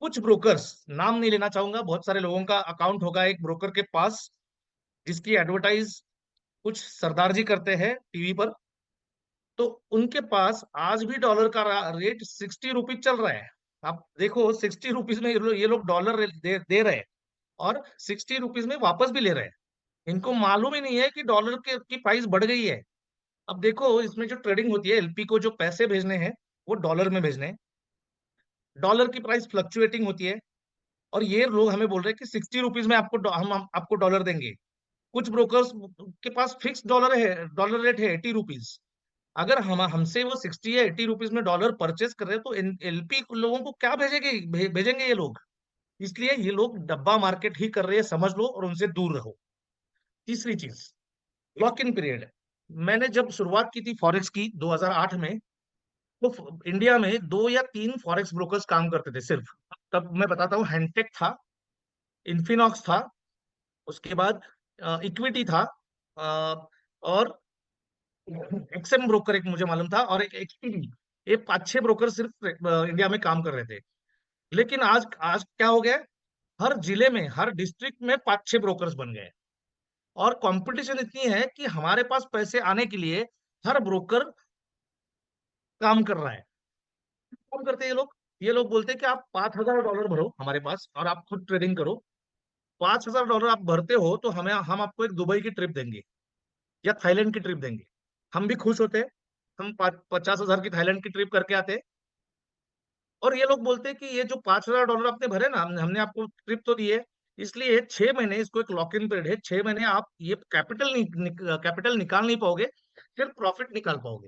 कुछ ब्रोकर्स, नाम नहीं लेना चाहूंगा, बहुत सारे लोगों का अकाउंट होगा एक ब्रोकर के पास, जिसकी एडवर्टाइज कुछ सरदार जी करते हैं टीवी पर, तो उनके पास आज भी डॉलर का रेट 60 रुपीज चल रहा है। आप देखो 60 रुपीज में ये लोग डॉलर दे रहे हैं, और 60 रुपीज में वापस भी ले रहे हैं। इनको मालूम ही नहीं है कि डॉलर की प्राइस बढ़ गई है। अब देखो इसमें जो ट्रेडिंग होती है, LP को जो पैसे भेजने हैं वो डॉलर में भेजने हैं, डॉलर की प्राइस फ्लक्चुएटिंग होती है, और ये लोग हमें बोल रहे हैं कि 60 रुपीज में हम आपको डॉलर देंगे। कुछ ब्रोकर्स के पास फिक्स डॉलर रेट है 80 रुपीज। अगर हम हमसे वो 60 या 80 रुपीज में डॉलर परचेस कर रहे हैं, तो LP लोगों को क्या भेजेंगे ये लोग? इसलिए ये लोग डब्बा मार्केट ही कर रहे हैं, समझ लो, और उनसे दूर रहो। तीसरी चीज, लॉक इन पीरियड। मैंने जब शुरुआत की थी फॉरेक्स की 2008 में, तो इंडिया में 2 या 3 फॉरेक्स ब्रोकर्स काम करते थे सिर्फ। तब मैं बताता हूँ, हैंटेक था, इन्फिनॉक्स था, उसके बाद इक्विटी था, और XM ब्रोकर एक मुझे मालूम था, और एक XTB। ये 5-6 ब्रोकर सिर्फ इंडिया में काम कर रहे थे। लेकिन आज आज क्या हो गया है? हर जिले में, हर डिस्ट्रिक्ट में 5-6 ब्रोकर्स बन गए, और कंपटीशन इतनी है कि हमारे पास पैसे आने के लिए हर ब्रोकर काम कर रहा है। कौन करते हैं ये लोग? ये लोग बोलते हैं कि आप $5000 भरो हमारे पास, और आप खुद ट्रेडिंग करो। $5000 आप भरते हो तो हम आपको एक दुबई की ट्रिप देंगे, या थाईलैंड की ट्रिप देंगे। हम भी खुश होते हैं, हम 50,000 की थाईलैंड की ट्रिप करके आते हैं। और ये लोग बोलते हैं कि ये जो $5000 आपने भरे ना, हमने आपको ट्रिप तो दी है, इसलिए 6 महीने, इसको एक लॉक इन पीरियड है, 6 महीने आप ये कैपिटल निकाल नहीं पाओगे, सिर्फ प्रॉफिट निकाल पाओगे।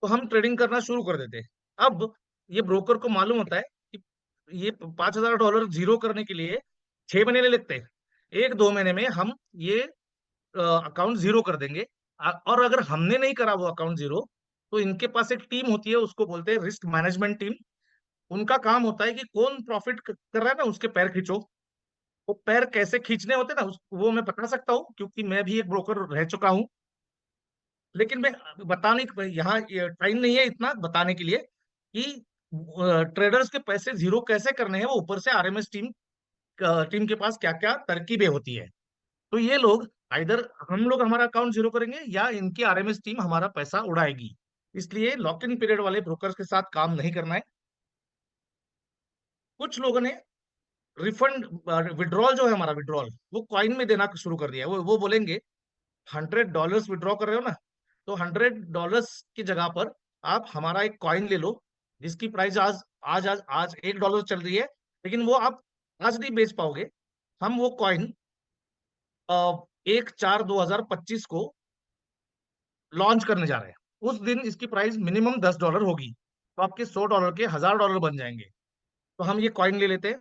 तो हम ट्रेडिंग करना शुरू कर देते हैं। अब ये ब्रोकर को मालूम होता है कि ये $5000 जीरो करने के लिए 6 महीने ले लेते हैं, 1-2 महीने में हम ये अकाउंट जीरो कर देंगे। और अगर हमने नहीं करा वो अकाउंट जीरो, तो इनके पास एक टीम होती है, उसको बोलते हैं रिस्क मैनेजमेंट टीम। उनका काम होता है कि कौन प्रॉफिट कर रहा है ना, उसके पैर खींचो, वो पैर कैसे खींचने होते ना वो मैं बता सकता हूँ, क्योंकि मैं भी एक ब्रोकर रह चुका हूँ। लेकिन मैं बताने यहाँ टाइम नहीं है इतना बताने के लिए कि ट्रेडर्स के पैसे जीरो कैसे करने हैं। वो ऊपर से आरएमएस टीम के पास क्या क्या तरकीबें होती है। तो ये लोग आइदर हम लोग हमारा अकाउंट जीरो करेंगे या इनकी आरएमएस टीम हमारा पैसा उड़ाएगी। इसलिए लॉक इन पीरियड वाले ब्रोकर्स के साथ काम नहीं करना है। कुछ लोगों ने रिफंड विड्रॉल जो है हमारा विड्रॉल वो कॉइन में देना शुरू कर दिया है। वो बोलेंगे $100 विड्रॉ कर रहे हो ना, तो $100 की जगह पर आप हमारा एक कॉइन ले लो जिसकी प्राइस आज $1 चल रही है, लेकिन वो आप आज नहीं बेच पाओगे। हम वो कॉइन 1/4/2025 को लॉन्च करने जा रहे हैं। उस दिन इसकी प्राइस मिनिमम $10 होगी, तो आपके $100 के $1000 बन जाएंगे। तो हम ये कॉइन ले लेते हैं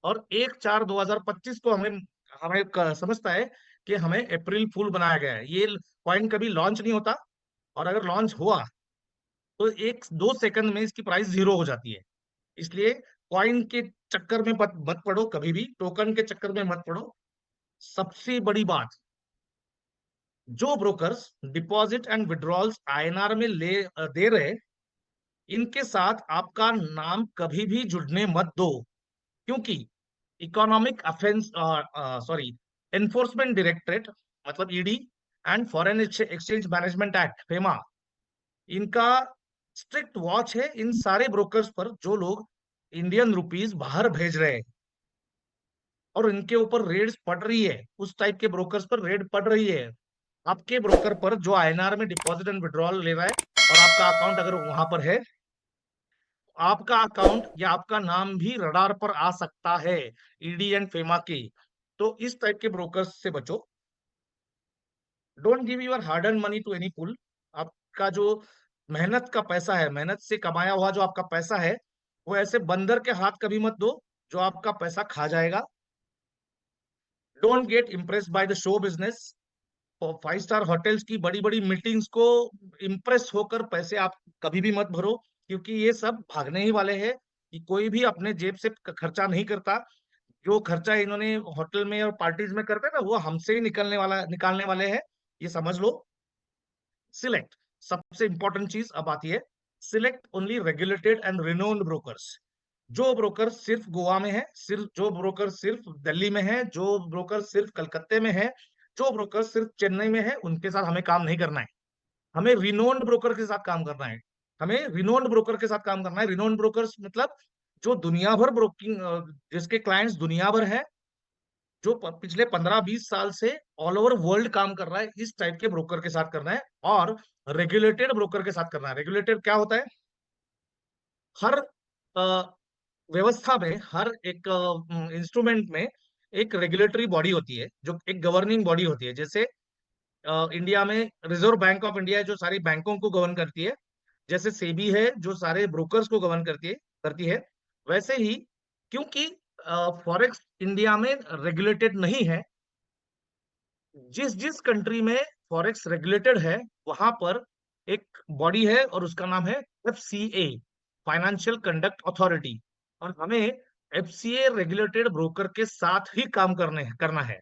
और 1/4/2025 को हमें हमें समझता है कि हमें अप्रैल फूल बनाया गया है। ये कॉइन कभी लॉन्च नहीं होता, और अगर लॉन्च हुआ तो 1-2 सेकंड में इसकी प्राइस जीरो हो जाती है। इसलिए कॉइन के चक्कर में मत मत पड़ो, कभी भी टोकन के चक्कर में मत पड़ो। सबसे बड़ी बात, जो brokers deposit and withdrawals INR में दे रहे, इनके साथ आपका नाम कभी भी जुड़ने मत दो, क्योंकि economic offence sorry enforcement directorate मतलब ED and foreign exchange management act FEMA, इनका स्ट्रिक्ट वॉच है इन सारे ब्रोकर्स पर जो लोग इंडियन रुपीस बाहर भेज रहे हैं, और इनके ऊपर रेड्स पड़ रही है। उस टाइप के ब्रोकर्स पर रेड पड़ रही है। आपके ब्रोकर पर जो आईएनआर में डिपॉजिट एंड विड्रॉल ले रहा है और आपका अकाउंट अगर वहां पर है, आपका अकाउंट या आपका नाम भी रडार पर आ सकता है ईडी एंड फेमा की। तो इस टाइप के ब्रोकर्स से बचो। Don't give your hard earn money to any pool. आपका जो मेहनत का पैसा है, मेहनत से कमाया हुआ जो आपका पैसा है, वो ऐसे बंदर के हाथ कभी मत दो जो आपका पैसा खा जाएगा। Don't get impress by the show business. 5 star hotels की बड़ी बड़ी मीटिंग्स को इम्प्रेस होकर पैसे आप कभी भी मत भरो, क्योंकि ये सब भागने ही वाले हैं। कि कोई भी अपने जेब से खर्चा नहीं करता। जो खर्चा इन्होंने होटल में और पार्टीज में करते हैं ना, वो हमसे ही निकालने वाले हैं, ये समझ लो। सिलेक्ट, सबसे इंपॉर्टेंट चीज अब आती है, select only regulated and renowned brokers. जो ब्रोकर सिर्फ गोवा में है, सिर्फ जो ब्रोकर सिर्फ दिल्ली में है, जो ब्रोकर सिर्फ कलकत्ते में है, जो ब्रोकर सिर्फ चेन्नई में है, उनके साथ हमें काम नहीं करना है। हमें रिनोन्ड ब्रोकर के साथ काम करना है। हमें रिनोन्ड ब्रोकर के साथ काम करना है। रिनोन्ड ब्रोकर्स मतलब जो दुनिया भर ब्रोकिंग, जिसके क्लाइंट्स दुनिया भर है, जो पिछले 15-20 साल से ऑल ओवर वर्ल्ड काम कर रहा है, इस टाइप के ब्रोकर के साथ करना है। और रेगुलेटेड ब्रोकर के साथ करना है। रेगुलेटेड क्या होता है? हर व्यवस्था में, हर एक इंस्ट्रूमेंट में एक रेगुलेटरी बॉडी होती है, जो एक गवर्निंग बॉडी होती है। जैसे इंडिया में रिजर्व बैंक ऑफ इंडिया है जो सारी बैंकों को गवर्न करती है, जैसे सेबी है जो सारे ब्रोकर्स को गवर्न करती है। वैसे ही, क्योंकि फॉरेक्स इंडिया में रेगुलेटेड नहीं है, जिस जिस कंट्री में फॉरेक्स रेगुलेटेड है वहां पर एक बॉडी है और उसका नाम है एफसीए, फाइनेंशियल कंडक्ट अथॉरिटी। और हमें एफसीए रेगुलेटेड ब्रोकर के साथ ही काम करना है।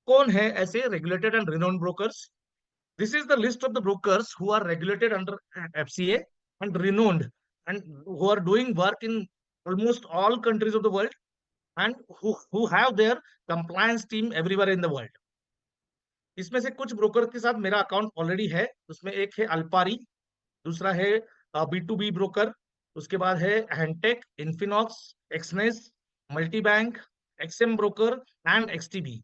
कौन है ऐसे regulated and renowned brokers? This is the list of the brokers who are regulated under FCA and renowned and who are doing work in almost all countries of the world and who have their compliance team everywhere in the world. इसमें से कुछ broker के साथ मेरा account already है। उसमें एक है अल्पारी, दूसरा है B2B ब्रोकर, उसके बाद है Hantec, Infinox, Exness, multi bank, XM broker and XTB.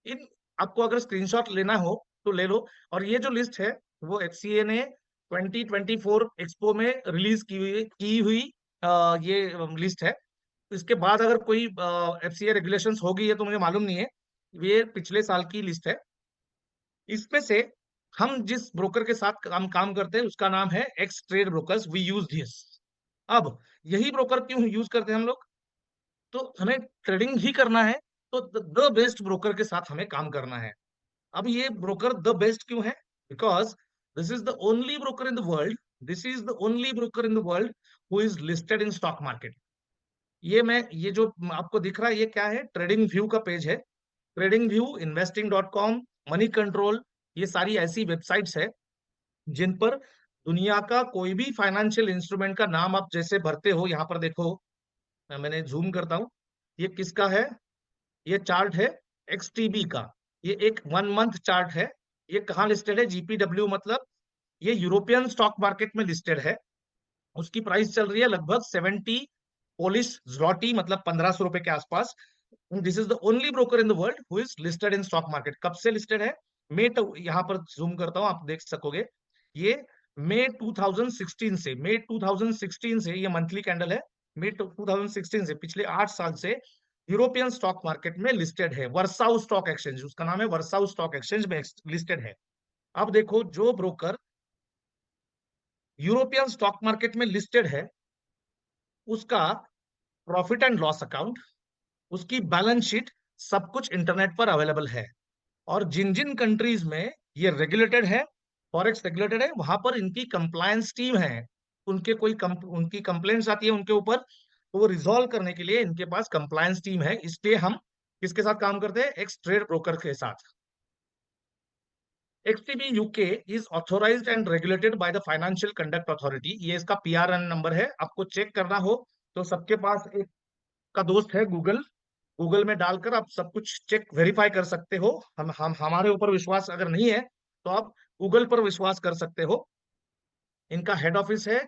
इन आपको अगर स्क्रीनशॉट लेना हो तो ले लो। और ये जो लिस्ट है वो एफसीए ने 2024 एक्सपो में रिलीज की हुई ये लिस्ट है। इसके बाद अगर कोई एफसीए रेगुलेशंस होगी, ये तो मुझे मालूम नहीं है। ये पिछले साल की लिस्ट है। इसमें से हम जिस ब्रोकर के साथ काम करते हैं उसका नाम है X trade brokers. We use this. अब यही ब्रोकर क्यों यूज करते हैं हम लोग? तो हमें ट्रेडिंग ही करना है, तो द बेस्ट ब्रोकर के साथ हमें काम करना है। अब ये ब्रोकर द बेस्ट क्यों है? Because this is the only broker in the world, this is the only broker in the world who is listed in stock market. ये जो आपको दिख रहा है, ये क्या है? ट्रेडिंग व्यू का पेज है। Trading view, investing.com, money control, ये सारी ऐसी वेबसाइट्स है जिन पर दुनिया का कोई भी फाइनेंशियल इंस्ट्रूमेंट का नाम आप जैसे भरते हो, यहाँ पर देखो, मैंने जूम करता हूँ, ये किसका है, ये चार्ट है एक्सटीबी का। ये एक 1 मंथ चार्ट है। ये कहाँ लिस्टेड है, जीपीडब्ल्यू, मतलब ये यूरोपियन स्टॉक मार्केट में लिस्टेड है। उसकी प्राइस चल रही है लगभग 70 पोलिश ज़्लॉटी, मतलब 1500 रुपए के आसपास। This is the only broker in the world who is listed in stock market. कब से लिस्टेड है, यहाँ पर जूम करता हूं, आप देख सकोगे, ये मई 2016 से, मई 2016 से, ये मंथली कैंडल है, मई 2016 से, पिछले 8 साल से यूरोपियन स्टॉक मार्केट में लिस्टेड है। वर्साउ स्टॉक एक्सचेंज, उसका नाम है वर्साउ स्टॉक एक्सचेंज में लिस्टेड है। अब देखो, जो ब्रोकर यूरोपियन स्टॉक मार्केट में लिस्टेड है, उसका प्रॉफिट एंड लॉस अकाउंट, उसकी बैलेंस शीट, सब कुछ इंटरनेट पर अवेलेबल है। और जिन जिन कंट्रीज में ये रेगुलेटेड है, फॉरेक्स रेगुलेटेड है, वहां पर इनकी कंप्लायंस टीम है। उनकी कंप्लेंट्स आती है उनके ऊपर, तो वो रिजॉल्व करने के लिए इनके पास कंप्लायंस टीम है। इसलिए हम किसके साथ काम करते हैं, एक्स ट्रेड ब्रोकर के साथ। XTB UK is authorised and regulated by the Financial Conduct Authority. ये इसका PRN नंबर है। आपको चेक करना हो तो सबके पास एक का दोस्त है गूगल, गूगल में डालकर आप सब कुछ चेक वेरीफाई कर सकते हो। हम हमारे ऊपर विश्वास अगर नहीं है तो आप गूगल पर विश्वास कर सकते हो। इनका हेड ऑफिस है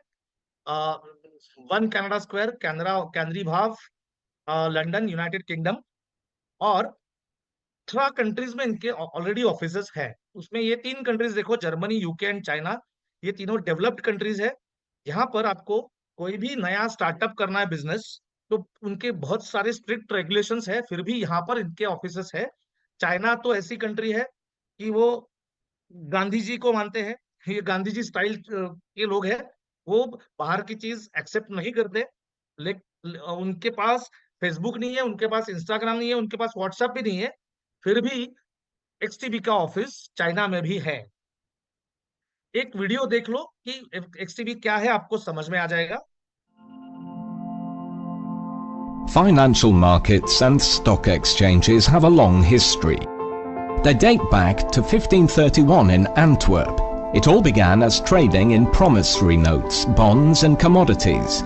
1 कनाडा स्क्वायर, कैनरी भाव, लंदन, यूनाइटेड किंगडम। और 18 कंट्रीज में इनके ऑलरेडी ऑफिसेस है। उसमें ये 3 कंट्रीज देखो, जर्मनी, यूके एंड चाइना, ये तीनों डेवलप्ड कंट्रीज है। यहाँ पर आपको कोई भी नया स्टार्टअप करना है बिजनेस, तो उनके बहुत सारे स्ट्रिक्ट रेगुलेशंस है, फिर भी यहाँ पर इनके ऑफिसेस है। चाइना तो ऐसी कंट्री है कि वो गांधी जी को मानते हैं, ये गांधी जी स्टाइल के लोग हैं। वो बाहर की चीज एक्सेप्ट नहीं करते। लेकिन उनके पास फेसबुक नहीं है, उनके पास इंस्टाग्राम नहीं है, उनके पास व्हाट्सएप भी नहीं है, फिर भी XTB का ऑफिस चाइना में भी है। एक वीडियो देख लो कि XTB क्या है, आपको समझ में आ जाएगा। Financial markets and stock exchanges have a long history. They date back to 1531 in Antwerp. It all began as trading in promissory notes, bonds and commodities.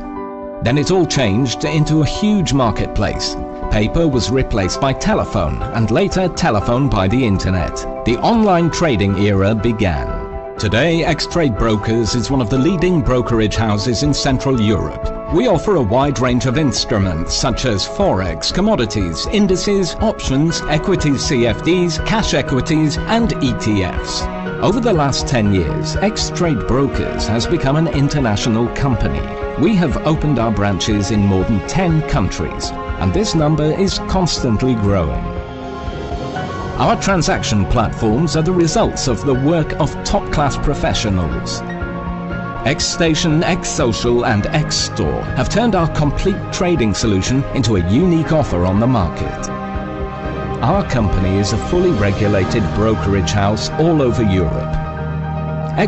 Then it all changed into a huge marketplace. Paper was replaced by telephone and later telephone by the internet. The online trading era began. Today, Xtrade Brokers is one of the leading brokerage houses in Central Europe. We offer a wide range of instruments such as Forex, commodities, indices, options, equities, CFDs, cash equities and ETFs. Over the last 10 years, Xtrade Brokers has become an international company. We have opened our branches in more than 10 countries, and this number is constantly growing. Our transaction platforms are the results of the work of top-class professionals. XStation, XSocial and XStore have turned our complete trading solution into a unique offer on the market. Our company is a fully regulated brokerage house all over Europe.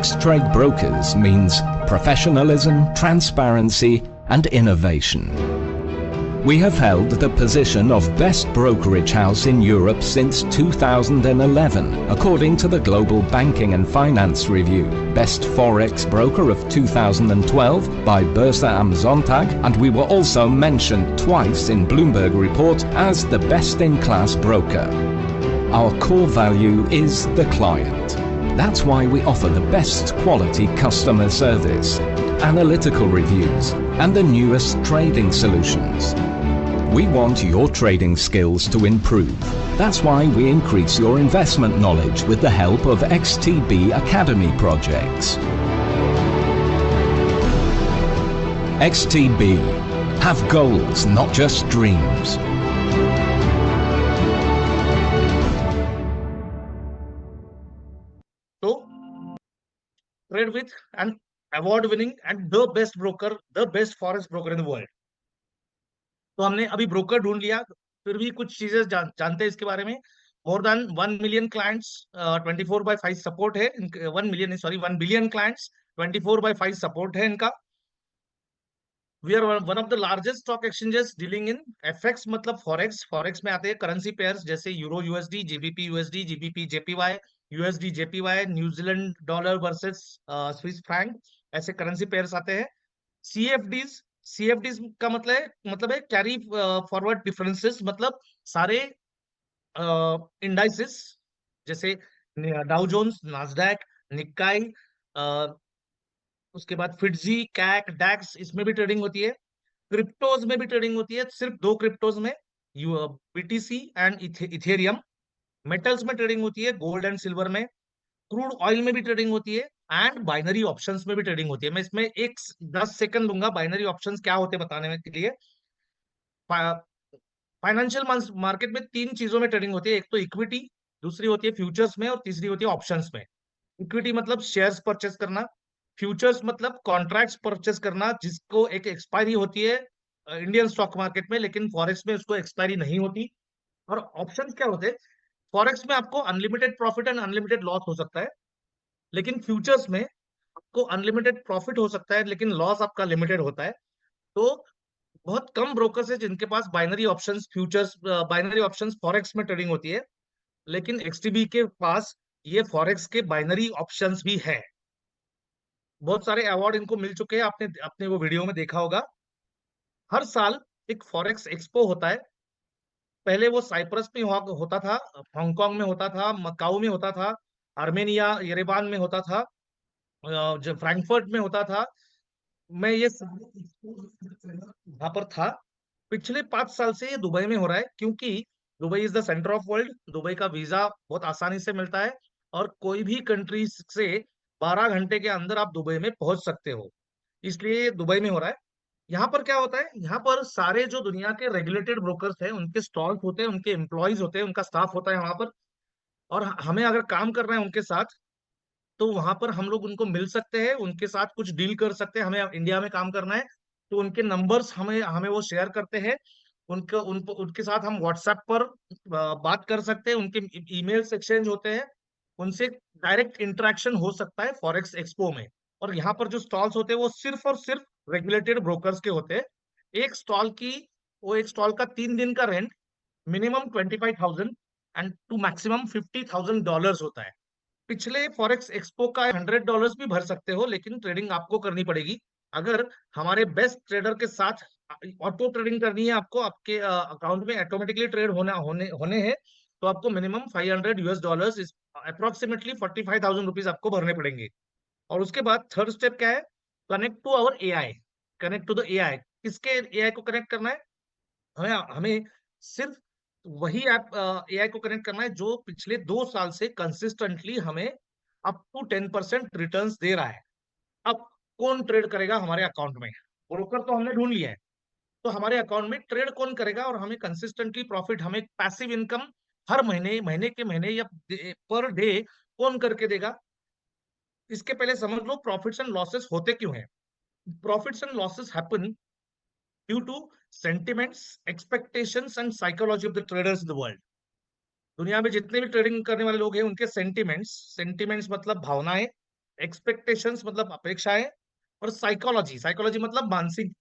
Xtrade Brokers means professionalism, transparency and innovation. We have held the position of best brokerage house in Europe since 2011, according to the Global Banking and Finance Review, Best Forex Broker of 2012 by Börse am Sonntag, and we were also mentioned twice in Bloomberg Report as the best-in-class broker. Our core value is the client. That's why we offer the best quality customer service, analytical reviews, and the newest trading solutions. We want your trading skills to improve. That's why we increase your investment knowledge with the help of XTB Academy projects. XTB. Have goals, not just dreams. तो trade with and award winning and the best broker, the best forex broker in the world. तो हमने अभी broker ढूंढ लिया, फिर भी कुछ चीजें जानते हैं इसके बारे में। More than 1 million clients, 24/5 support है। 1 million sorry 1 billion clients, 24/5 support है इनका। We are one of the largest stock exchanges dealing in FX, मतलब फॉरेक्स। फॉरेक्स में आते हैं करेंसी पेयर्स जैसे euro USD, GBP USD, GBP JPY, USD JPY, New Zealand dollar versus Swiss franc, ऐसे currency pairs आते हैं। सीएफडीज, सीएफडीज का मतलब है कैरी फॉरवर्ड डिफरेंसेस, मतलब सारे इंडाइसिस जैसे डाउ जोन्स, नास्डैक, निक्काई, उसके बाद फिट्जी, कैक, डैक्स, इसमें भी ट्रेडिंग होती है। क्रिप्टोज में भी ट्रेडिंग होती है, सिर्फ दो क्रिप्टोज में, बीटीसी एंड इथेरियम। मेटल्स में ट्रेडिंग होती है, गोल्ड एंड सिल्वर में। क्रूड ऑयल में भी ट्रेडिंग होती है, एंड बाइनरी ऑप्शंस में भी ट्रेडिंग होती है। मैं इसमें एक 10 सेकंड दूंगा बाइनरी ऑप्शंस क्या होते हैं बताने में के लिए। फाइनेंशियल मार्केट में तीन चीजों में ट्रेडिंग होती है, एक तो इक्विटी, दूसरी होती है फ्यूचर्स में, और तीसरी होती है ऑप्शंस में। इक्विटी मतलब शेयर्स परचेस करना, फ्यूचर्स मतलब कॉन्ट्रैक्ट्स परचेस करना जिसको एक एक्सपायरी होती है इंडियन स्टॉक मार्केट में, लेकिन फॉरेक्स में उसको एक्सपायरी नहीं होती। और ऑप्शंस क्या होते हैं? फॉरेक्स में आपको unlimited profit and unlimited loss हो सकता है, लेकिन फ्यूचर्स में आपको अनलिमिटेड प्रॉफिट हो सकता है लेकिन लॉस आपका लिमिटेड होता है। तो बहुत कम ब्रोकर्स है जिनके पास binary options, futures, binary options forex में ट्रेडिंग होती है, लेकिन एक्सटीबी के पास ये फॉरेक्स के बाइनरी ऑप्शंस भी है। बहुत सारे अवार्ड इनको मिल चुके हैं, आपने अपने वो वीडियो में देखा होगा। हर साल एक फॉरेक्स एक्सपो होता है। पहले वो साइप्रस में होता था, हांगकांग में होता था, मकाऊ में होता था, आर्मेनिया यरेवान में होता था, जो फ्रैंकफर्ट में होता था। मैं ये वहां पर था। पिछले 5 साल से ये दुबई में हो रहा है, क्योंकि Dubai is the centre of world. Dubai का वीजा बहुत आसानी से मिलता है, और कोई भी कंट्री से 12 घंटे के अंदर आप दुबई में पहुंच सकते हो, इसलिए ये दुबई में हो रहा है। यहाँ पर क्या होता है, यहाँ पर सारे जो दुनिया के रेगुलेटेड ब्रोकर्स हैं उनके स्टॉल्स होते हैं, उनके एम्प्लॉयज होते हैं, उनका स्टाफ होता है वहां पर। और हमें अगर काम करना है उनके साथ, तो वहां पर हम लोग उनको मिल सकते हैं, उनके साथ कुछ डील कर सकते हैं। हमें इंडिया में काम करना है तो उनके नंबर्स हमें हमें वो शेयर करते हैं। उनके साथ हम व्हाट्सएप पर बात कर सकते हैं, उनके ईमेल्स एक्सचेंज होते हैं, उनसे डायरेक्ट इंटरेक्शन हो सकता है फॉरेक्स एक्सपो में। और यहाँ पर जो स्टॉल्स होते हैं वो सिर्फ और सिर्फ रेगुलेटेड ब्रोकर्स के होते हैं। एक स्टॉल की वो एक स्टॉल का 3 दिन का rent minimum 25,000 and to maximum $50,000 होता है। पिछले फॉरेक्स एक्सपो का $100 भी भर सकते हो, लेकिन ट्रेडिंग आपको करनी पड़ेगी। अगर हमारे बेस्ट ट्रेडर के साथ ऑटो ट्रेडिंग करनी है आपको, आपके अकाउंट में ऑटोमेटिकली ट्रेड होने हैं, तो आपको मिनिमम $500 अप्रोक्सीमेटली ₹45,000 आपको भरने पड़ेंगे। और उसके बाद थर्ड स्टेप क्या है? Connect to our AI. Connect to the AI. किसके एआई को कनेक्ट करना है? हमें हमें सिर्फ वही ऐप एआई को कनेक्ट करना है जो पिछले 2 साल से कंसिस्टेंटली हमें अप टू 10% रिटर्न दे रहा है। अब कौन ट्रेड करेगा हमारे अकाउंट में? ब्रोकर तो हमने ढूंढ लिया है, तो हमारे अकाउंट में ट्रेड कौन करेगा और हमें कंसिस्टेंटली प्रॉफिट, हमें पैसिव इनकम हर महीने, महीने के महीने या पर डे कौन करके देगा? इसके पहले समझ लो प्रॉफिट्स एंड लॉसेस होते क्यों हैं। Profits and losses happen due to sentiments, expectations and psychology of the traders in the world. दुनिया में जितने भी ट्रेडिंग करने वाले लोग हैं उनके सेंटिमेंट्स मतलब भावनाएं, एक्सपेक्टेशंस मतलब अपेक्षाएं, और साइकोलॉजी मतलब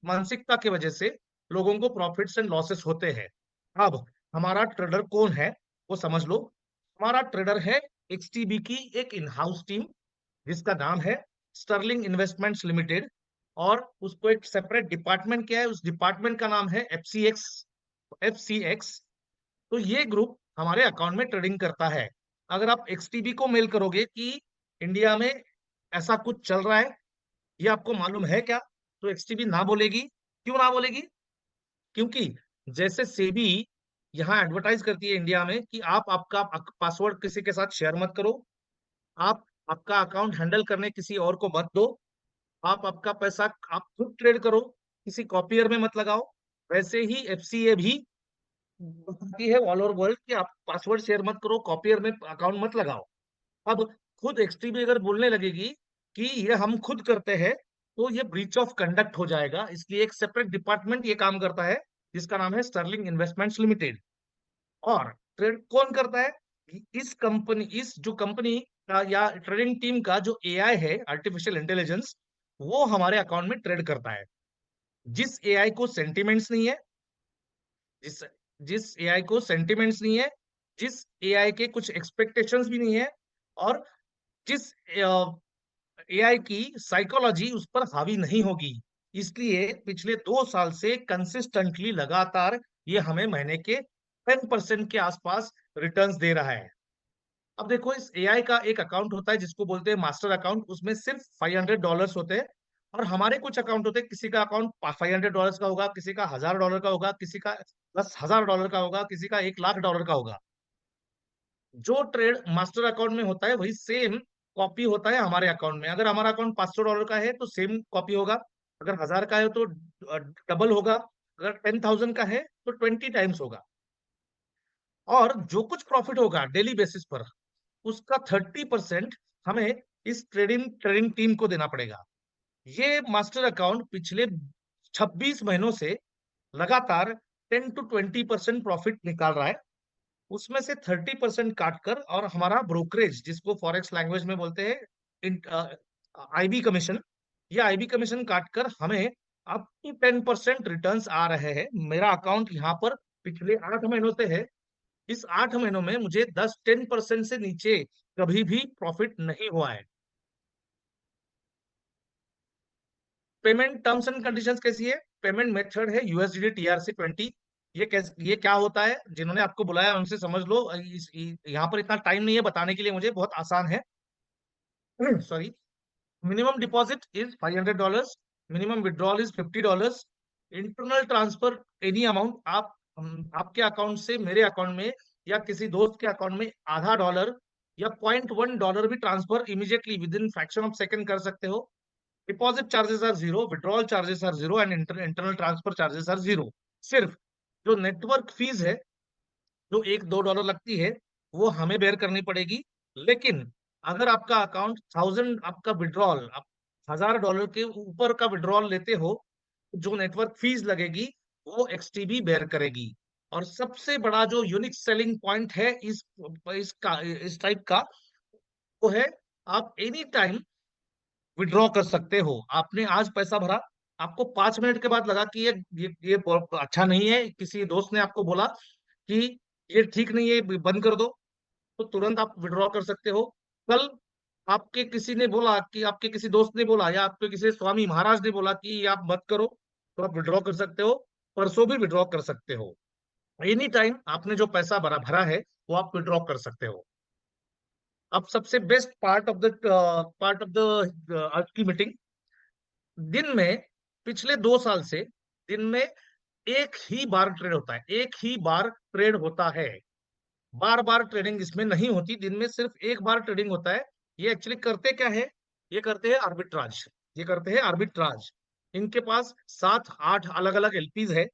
मानसिकता की वजह से लोगों को प्रॉफिट्स एंड लॉसेस होते हैं। अब हमारा ट्रेडर कौन है वो समझ लो। हमारा ट्रेडर है एक्सटीबी की एक इन हाउस टीम, जिसका नाम है स्टर्लिंग इन्वेस्टमेंट्स लिमिटेड, और उसको एक सेपरेट डिपार्टमेंट किया है, उस डिपार्टमेंट का नाम है एफसीएक्स। तो ये ग्रुप हमारे अकाउंट में ट्रेडिंग करता है। अगर आप एक्सटीबी को मेल करोगे कि इंडिया में ऐसा कुछ चल रहा है, ये आपको मालूम है क्या, तो एक्सटीबी ना बोलेगी। क्यों ना बोलेगी? क्योंकि जैसे सेबी यहाँ एडवर्टाइज करती है इंडिया में कि आप आपका पासवर्ड किसी के साथ शेयर मत करो, आप आपका अकाउंट हैंडल करने किसी और को मत दो, आप आपका पैसा आप खुद ट्रेड करो, किसी कॉपियर में मत लगाओ, वैसे ही एफसीए भी बताती है ऑल ओवर वर्ल्ड कि आप पासवर्ड शेयर मत करो, कॉपियर में अकाउंट मत लगाओ। अब खुद एक्सटीबी अगर बोलने लगेगी कि ये हम खुद करते हैं, तो ये ब्रीच ऑफ कंडक्ट हो जाएगा। इसलिए एक सेपरेट डिपार्टमेंट ये काम करता है, जिसका नाम है स्टर्लिंग इन्वेस्टमेंट्स लिमिटेड। और ट्रेड कौन करता है? इस जो कंपनी का या ट्रेडिंग टीम का जो एआई है, आर्टिफिशियल इंटेलिजेंस, वो हमारे अकाउंट में ट्रेड करता है। जिस एआई को सेंटिमेंट्स नहीं है, जिस जिस एआई को सेंटिमेंट्स नहीं है, जिस एआई के कुछ एक्सपेक्टेशंस भी नहीं है, और जिस एआई की साइकोलॉजी उस पर हावी नहीं होगी। इसलिए पिछले 2 साल से कंसिस्टेंटली लगातार ये हमें महीने के 10% के आसपास रिटर्न्स दे रहा है। अब देखो, इस एआई का एक अकाउंट होता है जिसको बोलते हैं मास्टर अकाउंट, उसमें सिर्फ $500 होते हैं। और हमारे कुछ अकाउंट होते हैं, किसी का अकाउंट $500 का होगा, किसी का $1000 का होगा, किसी का $10,000 का होगा, किसी का $1,00,000 का होगा। जो ट्रेड मास्टर अकाउंट में होता है वही सेम कॉपी होता है हमारे अकाउंट में। अगर हमारा अकाउंट $500 का है तो सेम कॉपी होगा, अगर 1000 का है तो डबल होगा, अगर 10,000 का है तो 20 टाइम्स होगा। और जो कुछ प्रॉफिट होगा डेली बेसिस पर, उसका 30% हमें इस ट्रेडिंग ट्रेडिंग टीम को देना पड़ेगा। ये मास्टर अकाउंट पिछले 26 महीनों से लगातार 10 to 20% प्रॉफिट निकाल रहा है। उसमें से 30% काट कर, और हमारा ब्रोकरेज जिसको फॉरेक्स लैंग्वेज में बोलते हैं आईबी कमीशन, ये आईबी कमीशन काट कर हमें अप टू 10% रिटर्न्स आ रहे हैं। मेरा अकाउंट यहाँ पर पिछले 8 महीनों से है। इस 8 महीनों में मुझे 10% से नीचे कभी भी प्रॉफिट नहीं हुआ है। पेमेंट टर्म्स एंड कंडीशंस कैसी है? पेमेंट मेथड है यूएसडीटी TRC 20। ये क्या होता है? जिन्होंने आपको बुलाया उनसे समझ लो। यहाँ पर इतना टाइम नहीं है बताने के लिए मुझे, बहुत आसान है। Sorry. Minimum deposit is $500, minimum withdrawal is $50। Internal transfer any amount, आपके अकाउंट से मेरे अकाउंट में या किसी दोस्त के अकाउंट में $0.5 या $0.1 भी transfer immediately within fraction of second कर सकते हो। Deposit charges are zero, withdrawal charges are zero, and internal transfer charges are zero. सिर्फ जो नेटवर्क फीस है, जो $1-2 लगती है, वो हमें बेयर करनी पड़ेगी। लेकिन अगर आपका अकाउंट 1000, आपका विड्रॉल आप $1000 के ऊपर का विड्रॉल लेते हो, जो नेटवर्क फीस लगेगी वो एक्सटीबी बेयर करेगी। और सबसे बड़ा जो यूनिक सेलिंग पॉइंट है इस टाइप का, वो है आप एनी टाइम विड्रॉ कर सकते हो। आपने आज पैसा भरा, आपको 5 मिनट के बाद लगा कि ये बहुत अच्छा नहीं है, किसी दोस्त ने आपको बोला कि ये ठीक नहीं है, बंद कर दो, तो तुरंत आप विड्रॉ कर सकते हो। कल आपके किसी ने बोला, कि आपके किसी दोस्त ने बोला, या आपके किसी स्वामी महाराज ने बोला कि ये आप मत करो, तो आप विड्रॉ कर सकते हो। परसों भी विड्रॉ कर सकते हो। एनी टाइम आपने जो पैसा भरा भरा है वो आप विड्रॉ कर सकते हो। अब सबसे बेस्ट पार्ट ऑफ द आज की मीटिंग, दिन में पिछले 2 साल से दिन में एक ही बार ट्रेड होता है, एक ही बार ट्रेड होता है। बार बार ट्रेडिंग इसमें नहीं होती, दिन में सिर्फ एक बार ट्रेडिंग होता है। ये एक्चुअली करते क्या है? ये करते हैं आर्बिट्राज, ये करते हैं आर्बिट्राज। इनके पास 7-8 अलग अलग एलपीज है।